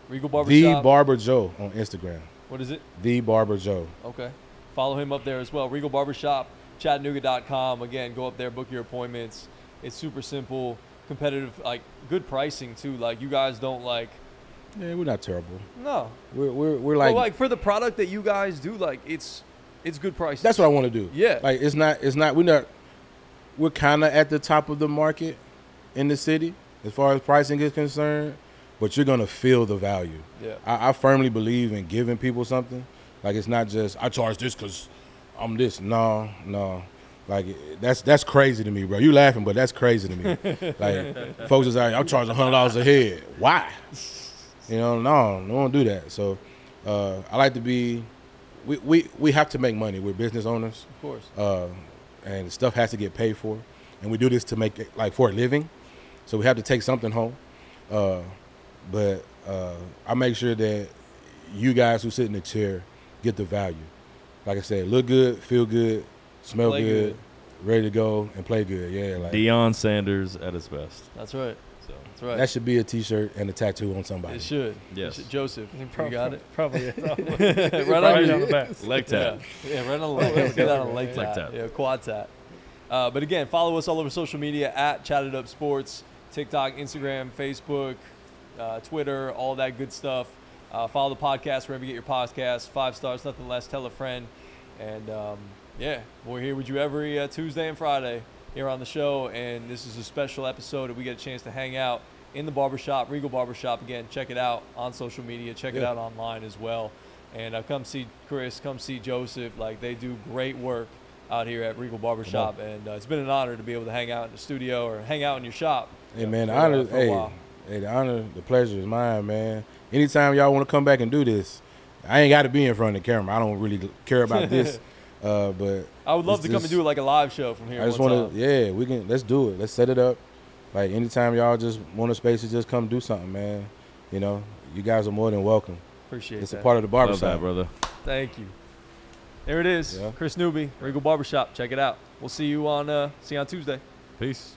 Regal Barbershop. The Barber Joe on Instagram. What is it? The Barber Joe. Okay. Follow him up there as well. Regal Barbershop, Chattanooga.com. Again, go up there, book your appointments. It's super simple, competitive, like good pricing too. Like you guys don't like. Yeah, we're not terrible. No. We're Like, like, like for the product that you guys do, like it's good pricing. that's what I want to do. Yeah. Like we're kind of at the top of the market in the city as far as pricing is concerned, but you're gonna feel the value. Yeah. I firmly believe in giving people something. Like it's not just I charge this because I'm this. No. Like that's crazy to me, bro. You laughing, but that's crazy to me. Like folks is like, I'm charging $100 a head. Why? You know, no, don't do that. So I like to be. We have to make money. We're business owners, Of course. and stuff has to get paid for, and we do this to make it like for a living. So we have to take something home. But I make sure that you guys who sit in the chair get the value. Like I said, look good, feel good, smell Play good, good. ready to go, and play good. Yeah, like Deion Sanders at his best. That's right. So That's right. that should be a T-shirt and a tattoo on somebody. It should. Yes. It should. Joseph, you got it? Probably is. Right Right on on the the back. leg tap. Yeah, right on the leg. Let's get that on a leg Leg tap. tap. Yeah, quad tap. But again, follow us all over social media at Chatt It Up Sports, TikTok, Instagram, Facebook, Twitter, all that good stuff. Follow the podcast wherever you get your podcasts. 5 stars, nothing less. Tell a friend. And yeah, we're here with you every Tuesday and Friday here on the show. And this is a special episode that we get a chance to hang out in the barbershop, Regal Barbershop. Again, check it out on social media. Check it out online as well. And come see Chris, come see Joseph. Like, they do great work out here at Regal Barbershop. And it's been an honor to be able to hang out in the studio or hang out in your shop. Hey man, the for, honor, for a while. the honor, the pleasure is mine, man. Anytime y'all want to come back and do this, I ain't got to be in front of the camera. I don't really care about this, but I would love to come and do like a live show from here. I just want to, yeah, we can. Let's do it. Let's set it up. Like anytime y'all just want a space to just come do something, man. You know, you guys are more than welcome. Appreciate It's that. a part of the Love barbershop, that, brother. Thank you. There it is. Yeah. Chris Newby, Regal Barbershop. Check it out. We'll see you on Tuesday. Peace.